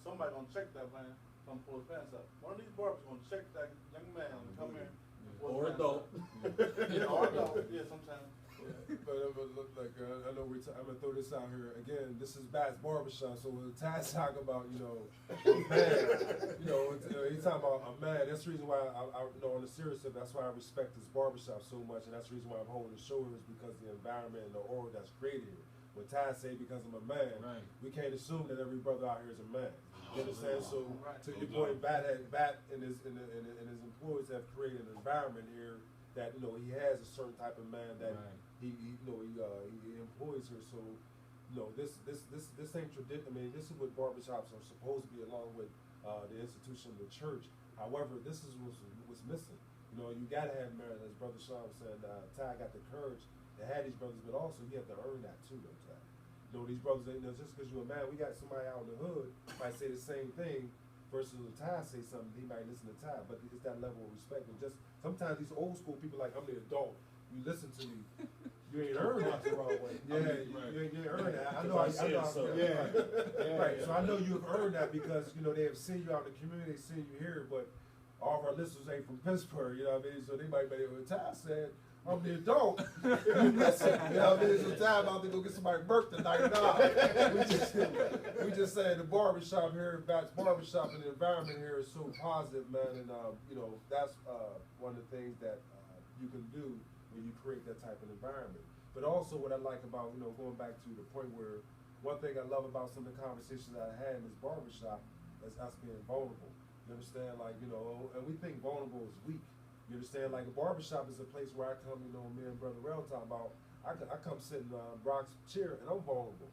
somebody gonna check that man, come pull his pants up. One of these barbers gonna check that young man and come here. and pull Or his pants adult. up. Yeah, or adult. Yeah, sometimes. But look, like I know I'm gonna throw this out here again. This is Bat's Barbershop, so when Taz talk about a man, he's talking about a man. That's the reason why I on the serious stuff. That's why I respect this barbershop so much, and that's the reason why I'm holding the show is because the environment and the aura that's created here. When Taz say because I'm a man, Right. we can't assume that every brother out here is a man. You understand? So Right. to your point, Bat and his employees have created an environment here that he has a certain type of man that. Right. He employs her, so this ain't tradition. I mean, this is what barbershops are supposed to be, along with the institution of the church. However, this is what's missing. You gotta have merit, as Brother Sean said. Ty got the courage to have these brothers, but also you have to earn that too, though, Ty. These brothers ain't just because you're a man. We got somebody out in the hood might say the same thing. Versus when Ty say something, he might listen to Ty, but it's that level of respect. And just sometimes these old school people, like, I'm the adult. You listen to me. You ain't earned that the wrong way. Yeah, you ain't earned that. I know. Right. So I know you've earned that because they have seen you out in the community, they seen you here. But all of our listeners ain't from Pittsburgh. You know what I mean? So they might be able to. Ty said, "I'm the adult." If you listen, you know what I mean? So Ty about to go get somebody's birthday tonight. Nah, we just saying the barbershop here, Bat's Barbershop, and the environment here is so positive, man. And that's one of the things that you can do when you create that type of environment. But also what I like about, going back to the point where one thing I love about some of the conversations that I had in this barbershop is us being vulnerable. You understand? Like, you know, and we think vulnerable is weak. You understand? Like, a barbershop is a place where I come, you know, me and Brother Rel talking about, I come sit in Brock's chair and I'm vulnerable.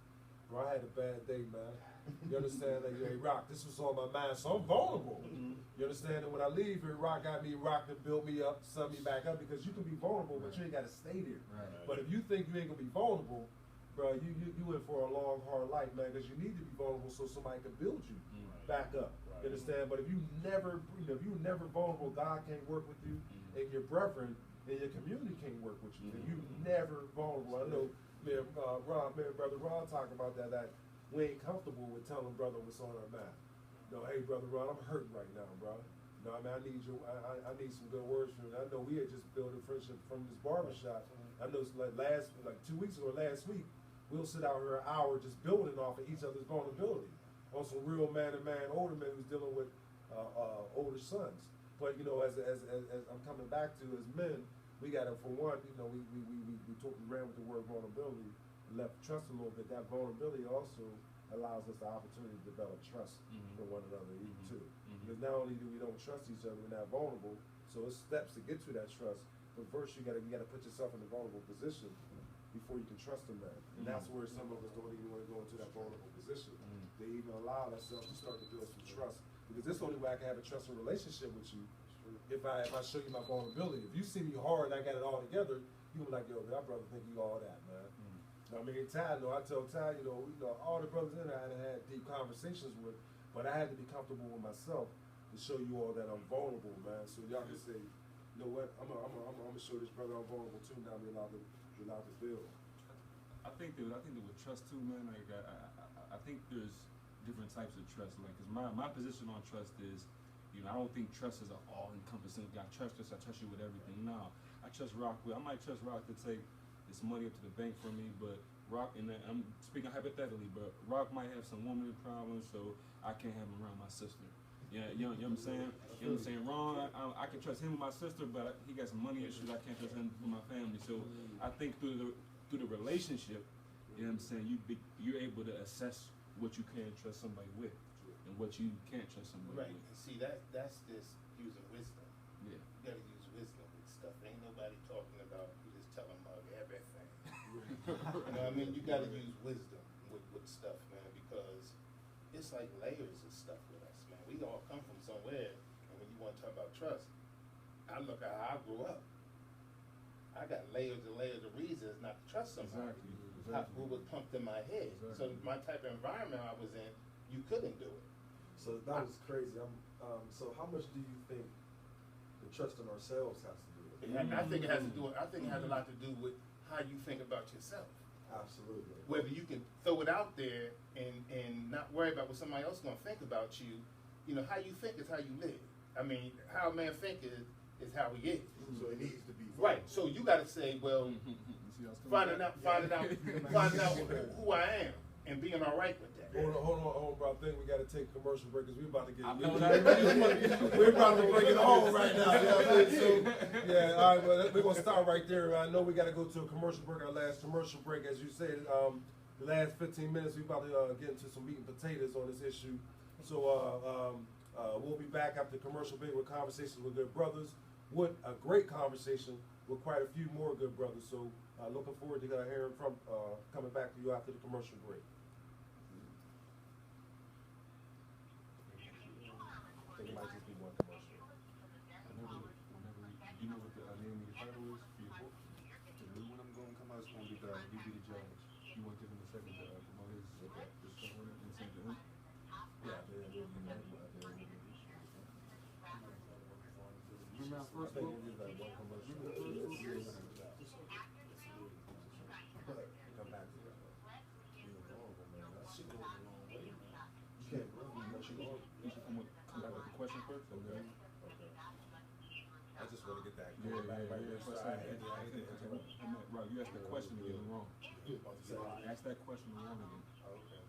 Bro, I had a bad day, man. You understand? Like, hey, Rock, this was on my mind, so I'm vulnerable. You understand? And when I leave here, Rock got me rocked and built me up, sum me back up, because you can be vulnerable, but you ain't got to stay there. Right. But if you think you ain't going to be vulnerable, bro, you in for a long, hard life, man, because you need to be vulnerable so somebody can build you back up. You understand? But if you never, if you never vulnerable, God can't work with you, and your brethren and your community can't work with you. If you never vulnerable, I know me and Brother Ron talking about that we ain't comfortable with telling brother what's on our mind. No, hey, Brother Ron, I'm hurting right now, bro. You know, I mean, I need you. I need some good words from you. I know we had just built a friendship from this barbershop. I know it's like 2 weeks ago, last week, we'll sit out here an hour just building off of each other's vulnerability. On some real man-to-man, older men who's dealing with older sons. But, you know, as I'm coming back to, as men, we got to, for one, you know, we ran with the word vulnerability, left trust a little bit. That vulnerability also allows us the opportunity to develop trust for one another, even too. Because not only do we don't trust each other, we're not vulnerable. So it's steps to get to that trust. But first, you gotta put yourself in a vulnerable position before you can trust a man. And that's where some of us don't even want to go into that vulnerable position. They even allow ourselves to start to build some trust. Because this is the only way I can have a trustful relationship with you. If I show you my vulnerability. If you see me hard and I got it all together, you be like, yo, man, my brother think you all that, man. I mean, Ty, I tell Ty, you know, all the brothers in there I had deep conversations with, but I had to be comfortable with myself to show you all that I'm vulnerable, man. So y'all can say, you know what, I'm gonna show this brother I'm vulnerable too. Now we're allowed to build. I think that with trust too, man. Like I think there's different types of trust. Like, cause my position on trust is, you know, I don't think trust is an all-encompassing. I trust us. I trust you with everything. No, I trust Rock with. I might trust Rock to take this money up to the bank for me, but Rock, and I'm speaking hypothetically, but Rock might have some woman problems, so I can't have him around my sister. Yeah, you know what I'm saying? You know what I'm saying? Ron, I can trust him with my sister, but he got some money issues. I can't trust him with my family. So I think through the relationship, you know what I'm saying, you're able to assess what you can trust somebody with and what you can't trust somebody Right. with. And see, that's just using wisdom. Yeah. You gotta use wisdom with stuff. Ain't nobody talking about you just tell them everything. You know what I mean? You gotta use wisdom with stuff, man, because it's like layers of stuff with us, man. We all come from somewhere, and when you want to talk about trust, I look at how I grew up. I got layers and layers of reasons not to trust somebody. Exactly. Who was pumped in my head. So my type of environment I was in, you couldn't do it. So that was crazy. So how much do you think the trust in ourselves has to do with it? I think it has to do. I think it has a lot to do with how you think about yourself. Absolutely. Whether you can throw it out there and not worry about what somebody else is going to think about you. You know, how you think is how you live. I mean, how a man think is how he is. So it needs to be Right. So you got to say, well, finding out who I am and being all right with that. Hold on, bro. I think we got to take a commercial break because we're about to get. I know that. We're about to bring it home right now. You know what I mean? So, yeah, all right. Well, we're gonna start right there. I know we got to go to a commercial break. Our last commercial break, as you said, the last 15 minutes. We're about to get into some meat and potatoes on this issue. So we'll be back after the commercial break with conversations with good brothers. What a great conversation with quite a few more good brothers. So looking forward to hearing from coming back to you after the commercial break. I think it might just be one commercial. You know what the name of your title is for your book? The new one I'm going to come out is going to be You Be the Judge. You want to give him a second to promote his stuff on it and send it to him? Remember our first book? Like one commercial. Come back to that. Being vulnerable, man. That shit goes a long way, man. You can't grow unless you are. You should come back with the question first. Okay. I just want to get that. Yeah. Right there. So I hate Right, you asked that question and get it wrong. Ask that question wrong again. Okay.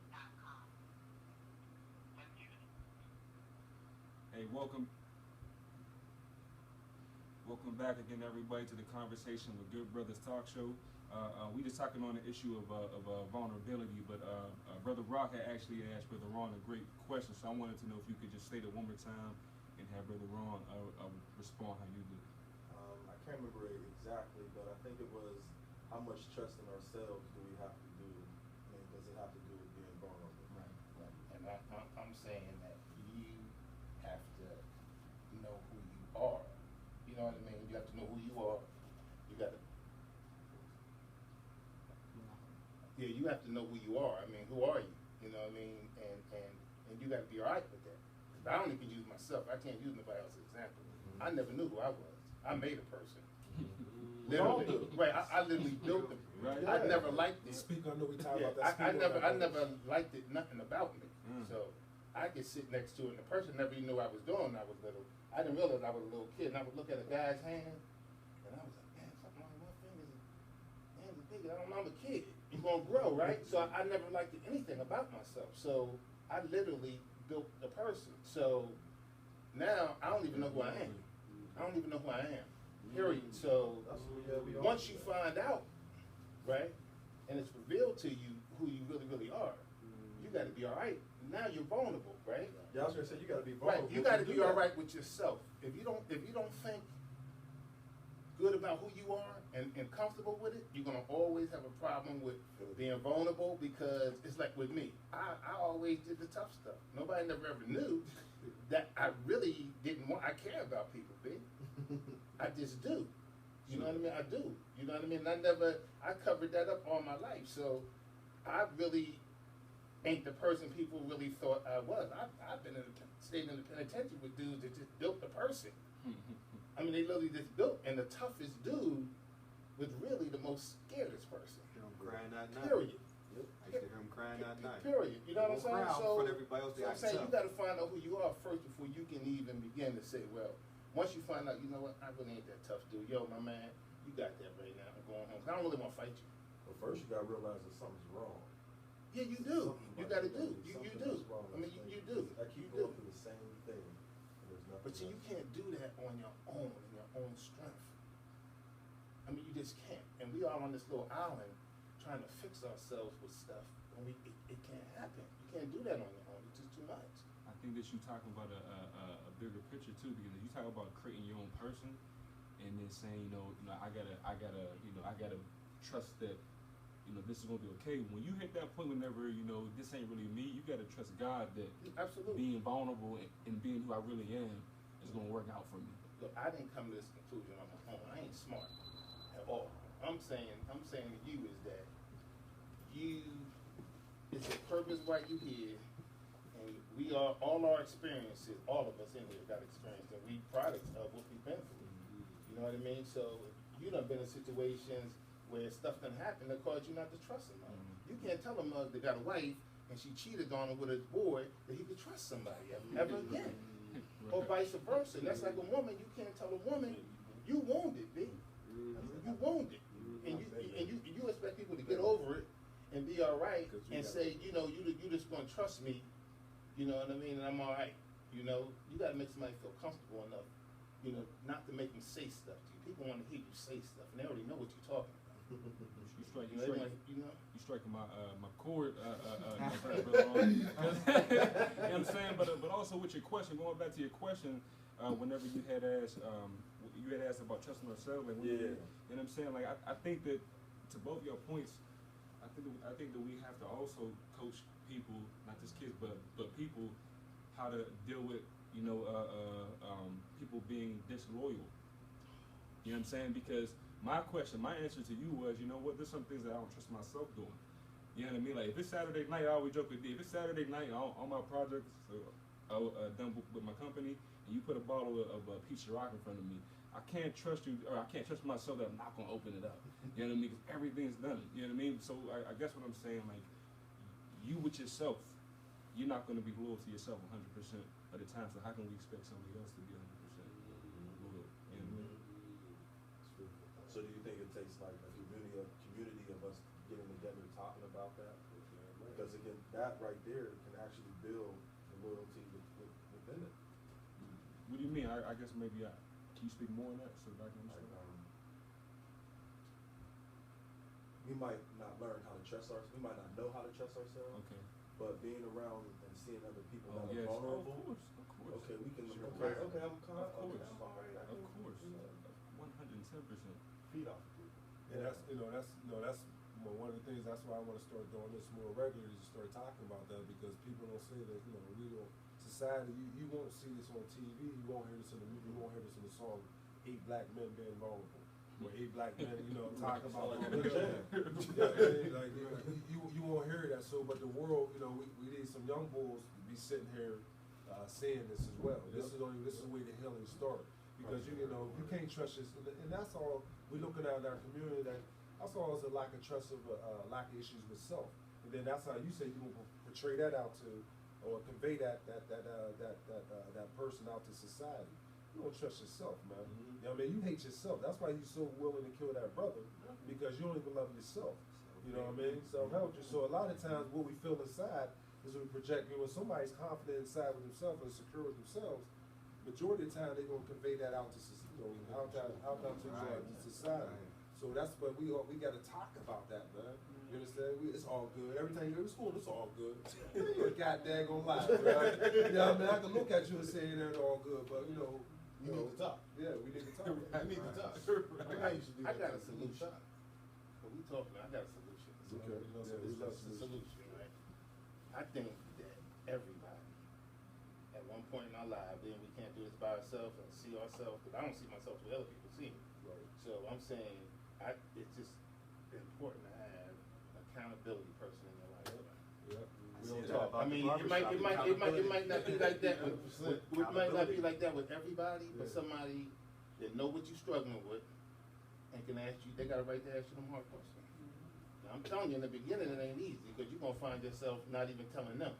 Hey, welcome back again, everybody, to the Conversation with Good Brothers Talk Show. We just talking on the issue of vulnerability, but Brother Rock had actually asked Brother Ron a great question, so I wanted to know if you could just state it one more time and have Brother Ron respond how you did. I can't remember it exactly, but I think it was how much trust in ourselves do we have to do, and does it have to do with being vulnerable? Right. And I'm saying that you have to know who you are. You know what I mean? You have to know who you are. You got to. Yeah, you have to know who you are. I mean, who are you? You know what I mean? And you got to be all right with that. I only can use myself. I can't use nobody else's example. I never knew who I was. I made a person. Literally, right? I literally built them. Right. I never liked it. Speak, I know we talked Yeah, about that. I never liked it. Nothing about me. So I could sit next to it, and the person never even knew what I was doing when I was little. I didn't realize I was a little kid, and I would look at a guy's hand, and I was like, man, something wrong with my fingers. Hands are big. I don't know. I'm a kid. You're gonna grow, right? So I never liked anything about myself. So I literally built the person. So now I don't even know who I am. I don't even know who I am. Period. So once you find out, right, and it's revealed to you who you really, really are, you got to be all right. Now you're vulnerable, right? Yeah, I was gonna say you got to be Right. vulnerable. You got to be all right with yourself. If you don't think good about who you are and comfortable with it, you're gonna always have a problem with being vulnerable, because it's like with me. I always did the tough stuff. Nobody never ever knew that I really didn't want. I care about people, B. I just do. You know what I mean? I do. You know what I mean? I covered that up all my life. So I really ain't the person people really thought I was. I've been stayed in the penitentiary with dudes that just built the person. I mean, they literally just built, and the toughest dude was really the most scariest person. Hear him crying that night. Period. I used to hear him crying that night. Period. You know what I'm saying? Crowd So, in front of everybody else, they I'm act saying you tough. got to find out who you are first before you can even begin to say, well, once you find out, you know what, I really ain't that tough dude. Yo, my man, you got that right now. I'm going home. 'Cause I don't really want to fight you. But first, you got to realize that something's wrong. Yeah, you do. You got to do. You Something do. is wrong. I mean, you do. I keep You do. going through the same thing. And there's nothing. But see, you can't do that on your own, in your own strength. I mean, you just can't. And we are on this little island trying to fix ourselves with stuff, and it can't happen. You can't do that on your own. It's just too much. I think that you're talking about a bigger picture too, because you talk about creating your own person, and then saying, I gotta trust that, this is gonna be okay. When you hit that point, whenever this ain't really me, you gotta trust God that Absolutely. being vulnerable and being who I really am is gonna work out for me. Look, I didn't come to this conclusion on my own. I ain't smart at all. I'm saying to you is that it's a purpose why you here, and we are, all our experiences, all of us in here got experience, and we products of what we've been through. You know what I mean? So you done been in situations where stuff done happened that caused you not to trust somebody. You can't tell a mug that got a wife and she cheated on him with his boy that he could trust somebody ever again. Or vice versa. And that's like a woman. You can't tell a woman you wounded, B. You wounded, and you expect people to get over it and be all right and say, you just gonna trust me. You know what I mean? And I'm all right. You gotta make somebody feel comfortable enough, not to make them say stuff to you. People want to hear you say stuff, and they already know what you're talking about. You striking my chord, brother Ron. You know what I'm saying? But also with your question, going back to your question, whenever you had asked about trusting ourselves, like you know what I'm saying? Like I think that, to both your points, I think that we have to also coach people, not just kids, but people, how to deal with people being disloyal. You know what I'm saying? Because my answer to you was, there's some things that I don't trust myself doing. You know what I mean? Like, if it's Saturday night, I always joke with D, if it's Saturday night on my projects, done with my company, and you put a bottle of peach Ciroc in front of me, I can't trust you, or I can't trust myself that I'm not going to open it up. You know what I mean? Because everything's done. You know what I mean? So I guess what I'm saying, like, you with yourself, you're not going to be loyal to yourself 100% of the time, so how can we expect somebody else to be 100% loyal? You know what I mean? So do you think it takes like a community of us getting together and talking about that? Because again, that right there can actually build the loyalty within it. What do you mean? I guess maybe Can you speak more on that? So back on Like, the we might not learn how to trust ourselves. We might not know how to trust ourselves. Okay. But being around and seeing other people Oh, that yes. are vulnerable. Oh, of course. Okay, we can. Sure. Okay, okay, I'm Of calm. course. Okay, I'm alright. I Of can, course. you know, 110%. feed off of people. And that's one of the things. That's why I want to start doing this more regularly. To start talking about that because people don't say that. We don't. Society, you won't see this on TV. You won't hear this in the movie. You won't hear this in the song. 8 black men being vulnerable. Or 8 black men, talking about like you won't hear that. So, but the world, we need some young bulls to be sitting here saying this as well. This is where the healing starts because you can't trust this, and that's all we're looking at in our community. That's all is a lack of trust of lack of issues with self, and then that's how you say you will portray that out to or convey that person out to society. You don't trust yourself, man. Mm-hmm. You know what I mean? You hate yourself. That's why you're so willing to kill that brother because you don't even love yourself. You know what I mean? Self-help. So a lot of times what we feel inside is we project. When somebody's confident inside with themselves and secure with themselves, majority of the time they're going to convey that out to out to society. So that's what we got to talk about that, man. You understand? It's all good. Every time you go to school, it's all good. You're a goddamn lie, bro. You know what I mean? I can look at you and say it ain't all good, but We need to talk. Yeah, we need to talk. We need to talk. I got a solution. But we talking, I got a solution. Okay. It's a solution, right? I think that everybody, at one point in our lives, then we can't do this by ourselves and see ourselves, because I don't see myself the way other people see me. Right. So I'm saying, it's just important to have an accountability person in your life. Yeah. We don't talk I about mean, it might not be like that. It might not be like that with everybody, but Yeah. somebody that know what you're struggling with and can ask you. They got a right to ask you them hard questions. Now, I'm telling you, in the beginning, it ain't easy because you're gonna find yourself not even telling them.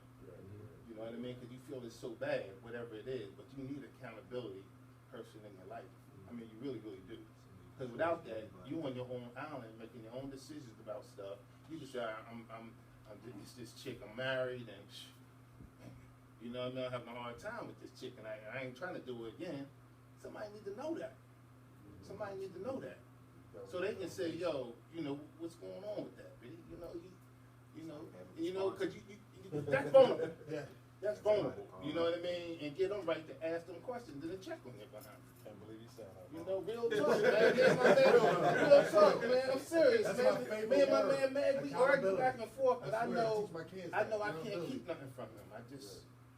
You know what I mean? Because you feel it's so bad, whatever it is. But you need an accountability person in your life. I mean, you really, really do. Because without that, you on your own island making your own decisions about stuff. You just say, it's this chick, I'm married, and you know what I mean, I'm having a hard time with this chick, and I ain't trying to do it again. Somebody need to know that. Somebody need to know that. So they can say, yo, what's going on with that, B? Because that's vulnerable. Yeah. That's vulnerable. You know what I mean? And get them right to ask them questions and then check on their behind. Can't believe you said that. Real talk, man. Yeah, my man. Real talk, man. I'm serious, That's man. my favorite Me and my word. man, we argue back and forth, but I swear, know teach my kids I that. can't keep nothing from him.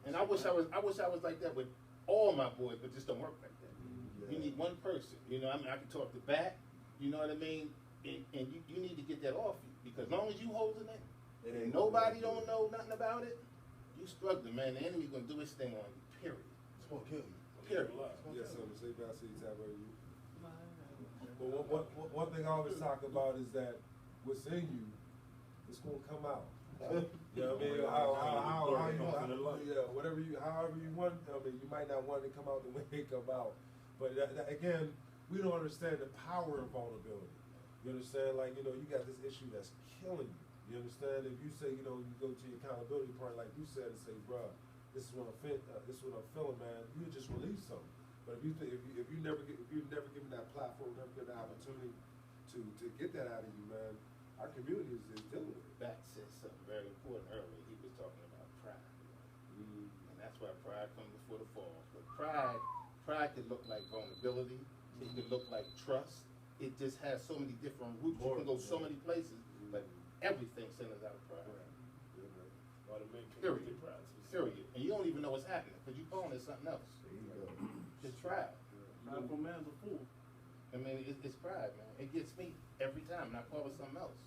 And I wish I was like that with all my boys, but just don't work like that. You need one person. I can talk to back. You know what I mean? And you need to get that off you because as long as you holding it, and nobody don't know nothing about it, you struggling, man. The enemy gonna do his thing on you. Period. It's gonna kill you. Period. Yes, sir. Say about you. But one thing I always talk about is that what's in you, it's gonna come out. You know what I mean? However you want. I mean, you might not want it to come out the way it come out, but again, we don't understand the power of vulnerability. You understand? Like you got this issue that's killing you. You understand? If you say you go to your accountability part, like you said, and say, "Bruh, this is what I'm feeling, man." You just release something. But if you never given that platform, never given that opportunity to get that out of you, man, our community is dealing with it. Bat said something very important earlier. He was talking about pride. And that's why pride comes before the fall. But pride can look like vulnerability. It can look like trust. It just has so many different roots. You can go so many places, but everything centers out of pride. Period. And you don't even know what's happening because you're calling it something else. It's pride. Prideful man's a fool. I mean, it's pride, man. It gets me every time, and I call it something else.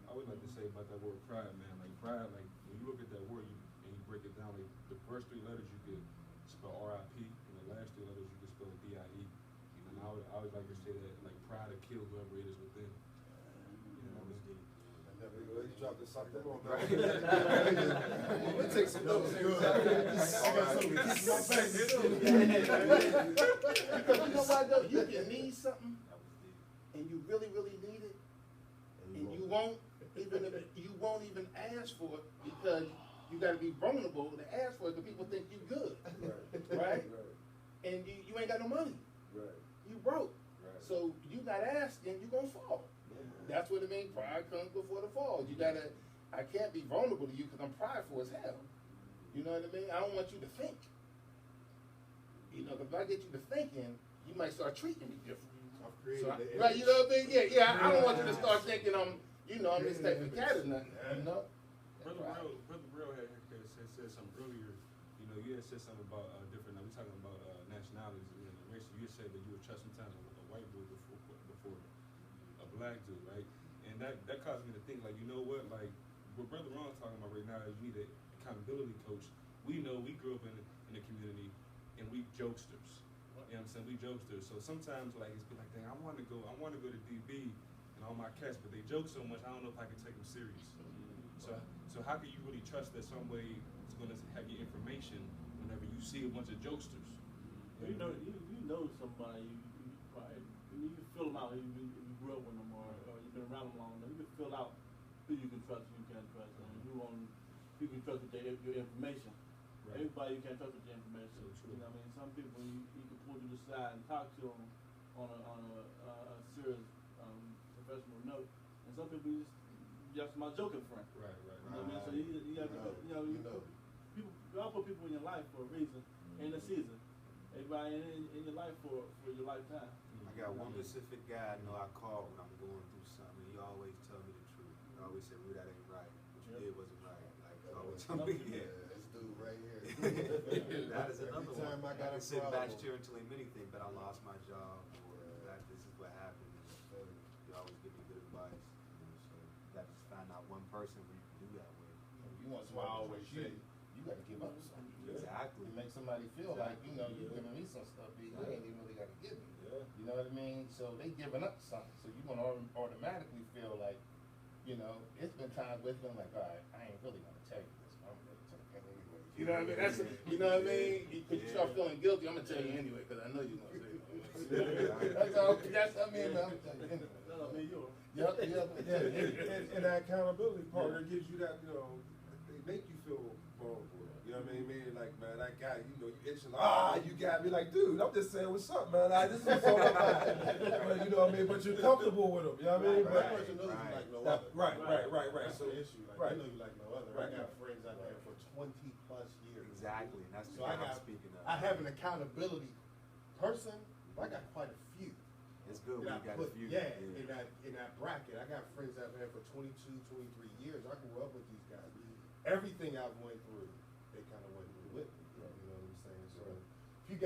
I would like to say about that word pride, man. Like pride, like when you look at that word and you break it down, like the first 3 letters you could spell R-I-P, and the last 3 letters you could spell D-I-E. And I would like to say that like pride will kill whoever it is within. You dropped the something on, man. We'll take some notes. Because you know why though? You can need something, and you really, really need it, and you won't even ask for it because you got to be vulnerable to ask for it because people think you good, right? And you ain't got no money. Right. broke. Right. So you not asking, you gonna fall. That's what it means. Pride comes before the fall. You gotta. I can't be vulnerable to you because I'm prideful as hell. You know what I mean? I don't want you to think. You know, if I get you to thinking, you might start treating me different. I've created the Right? You know what I mean? Yeah. I don't want you to start thinking I'm this type of cat or nothing. You know? Brother Real had said something earlier. You know, you had said something about different. We talking about nationalities and races. You had said that you would trust sometimes a white dude before a black dude, right? And that caused me to think, like, you know what, like what Brother Ron's talking about right now is you need an accountability coach. We know we grew up in the community and we jokesters. You know what I'm saying? We jokesters. So sometimes like it's been like, dang, I want to go to DB and all my cats, but they joke so much I don't know if I can take them serious. So how can you really trust that somebody is going to have your information whenever you see a bunch of jokesters? You know somebody, you probably, you can feel them out if you grew up with them or you've been around them long enough. You can feel out who you can trust, who you can't trust, and who you can trust with your information. Right. Everybody you can't trust with your information. So you know what I mean? Some people you can pull to the side and talk to them on a serious professional note, and some people you just my joking friend. Right. You know what I mean? So you have to, people, y'all put people in your life for a reason, in the season. Everybody in your life for your lifetime. I got one specific guy I know I call when I'm going through something. He always tell me the truth. He always say, "Rue, that ain't right. What you did wasn't right." Like, he always tell me, yeah. This dude right here. That is another Every time one. I got can a sit back problem. here and tell him anything, but I lost my job, or that this is what happened. And you always give me good advice. You know, so you got to just find out one person where you can do that with. You want somebody to always say, you gotta give up something. Exactly. You make somebody feel like, you're giving me some stuff that you ain't even really gotta give me. Yeah. You know what I mean? So they giving up something. So you're gonna automatically feel like, it's been times where it's been like, all right, I ain't really gonna tell you this, but I'm gonna tell you anyway. You know what I mean? You know what I mean? Because you start feeling guilty, I'm gonna tell you anyway, because I know you're gonna say it. That's all. That's what I mean, but I'm gonna tell you anyway. Yep. And that accountability partner gives you that, they make you feel vulnerable. You know what I mean? Like, man, that guy, you itching, you got me. Like, dude, I'm just saying, what's up, man? This is so but you know what I mean? But you're comfortable with him. You know what I mean? That person knows you like no other. Right. That's So, the issue. Like, right. they know you like no other. Right. I got friends out there for 20+ years. Exactly. And that's the So guy I'm speaking of. I have an accountability person. I got quite a few. It's good when you got a few. In that bracket. I got friends I've had for 22, 23 years. I grew up with these guys. Everything I've went through, they kind of went through with me. You know what I'm saying? So if you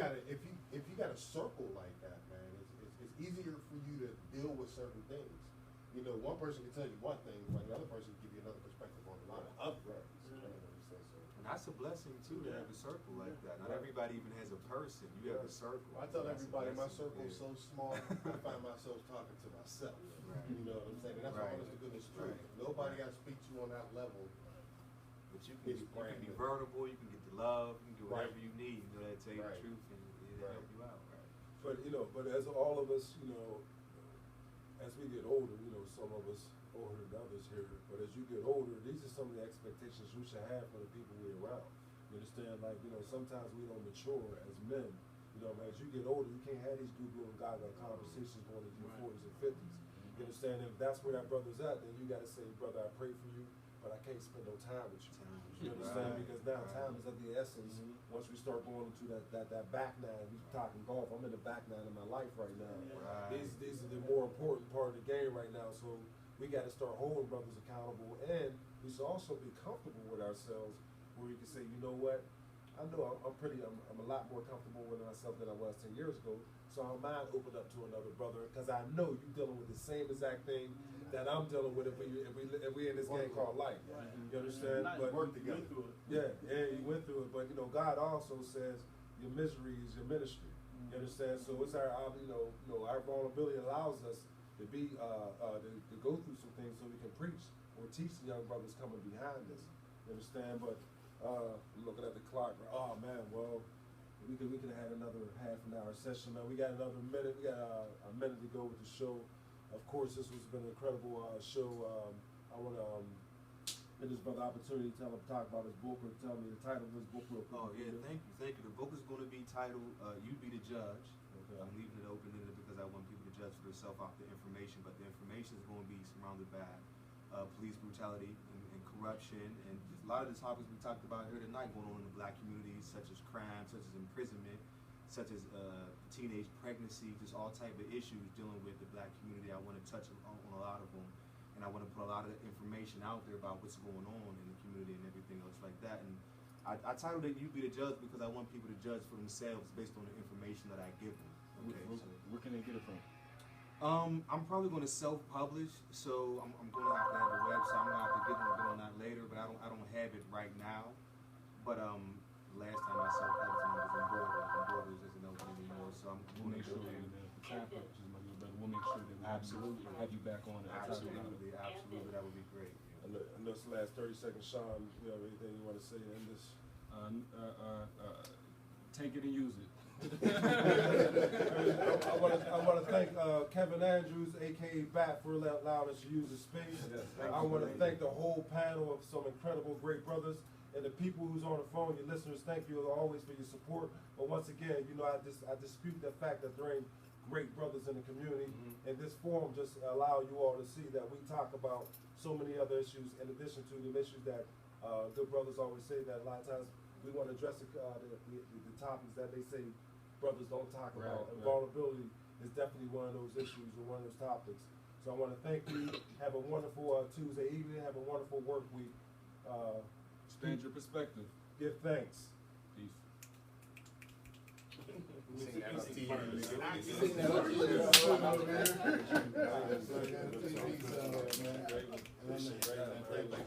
got a circle like that, man, it's easier for you to deal with certain things. You know, one person can tell you one thing, but another person can give you another perspective on a lot of other things. You know what I'm saying? So, And that's a blessing too to have a circle like that. Not everybody even has a person. You have a circle. I tell That's a everybody my blessing. circle's so small, I find myself talking to myself. Right. You know what I'm saying? And that's Right. honest to goodness truth. Right. Nobody got to speak to you on that level. But you It's can brand be new. vulnerable, you can get the love, you can get whatever Right. you need, that tell you Right. the truth and it'll Right. help you out, right? But as all of us, as we get older, some of us older than others here, but as you get older, these are some of the expectations you should have for the people we're around. You understand? Like, sometimes we don't mature as men. As you get older, you can't have these Google and Gaga conversations going into your 40s and 50s. You understand? If that's where that brother's at, then you got to say, brother, I pray for you, but I can't spend no time with you. You understand? Right. Because now Right. time is of the essence. Once we start going into that back nine, we talking golf. I'm in the back nine of my life right now. Right. These are the more important part of the game right now. So we got to start holding brothers accountable, and we should also be comfortable with ourselves, where we can say, you know what? I know I'm a lot more comfortable with myself than I was 10 years ago. So I don't mind opening up to another brother, because I know you're dealing with the same exact thing that I'm dealing with if we in this game called life. You understand? But work together. Yeah, you went through it. But God also says your misery is your ministry. You understand? So it's our vulnerability allows us to be to go through some things so we can preach or teach the young brothers coming behind us. You understand? But looking at the clock, oh man, well, we could have had another half an hour session, man. We got another minute. We got a minute to go with the show. Of course, this has been an incredible show. I want to give this brother opportunity to talk about his book, or tell me the title of his book real quick. Oh yeah, thank you. The book is going to be titled "You Be the Judge." I'm leaving it open-ended because I want people to judge for themselves off the information, but the information is going to be surrounded by police brutality and corruption, and a lot of the topics we talked about here tonight going on in the black community, such as crime, such as imprisonment, such as teenage pregnancy, just all type of issues dealing with the black community. I want to touch on a lot of them, and I want to put a lot of information out there about what's going on in the community and everything else like that. And I titled it "You Be the Judge" because I want people to judge for themselves based on the information that I give them. Okay, Where can they get it from? I'm probably going to self-publish, so I'm going to have a website. I'm going to have to get on that later, but I don't have it right now. But last time I self-published, it was in Borders isn't open anymore, so I'm We'll going make to sure do that it. the time purposes, my good brother, we'll make sure that we Absolutely. have you back on at a time. Absolutely, that would be great. And this last 30 seconds, Sean, you have anything you want to say in this? Take it and use it. I want to thank Kevin Andrews, aka Bat, for allowing us to use the space. Yes, I want to thank the whole panel of some incredible great brothers and the people who's on the phone, your listeners. Thank you always for your support. But once again, I dispute the fact that there ain't great brothers in the community, and this forum just allow you all to see that we talk about so many other issues in addition to the issues that good brothers always say that a lot of times we want to address the topics that they say brothers don't talk about. And vulnerability is definitely one of those issues or one of those topics. So I want to thank you. Have a wonderful Tuesday evening. Have a wonderful work week. Expand your perspective. Give thanks. Peace. Sing that on TV. Sing that on TV. Great one. Great one.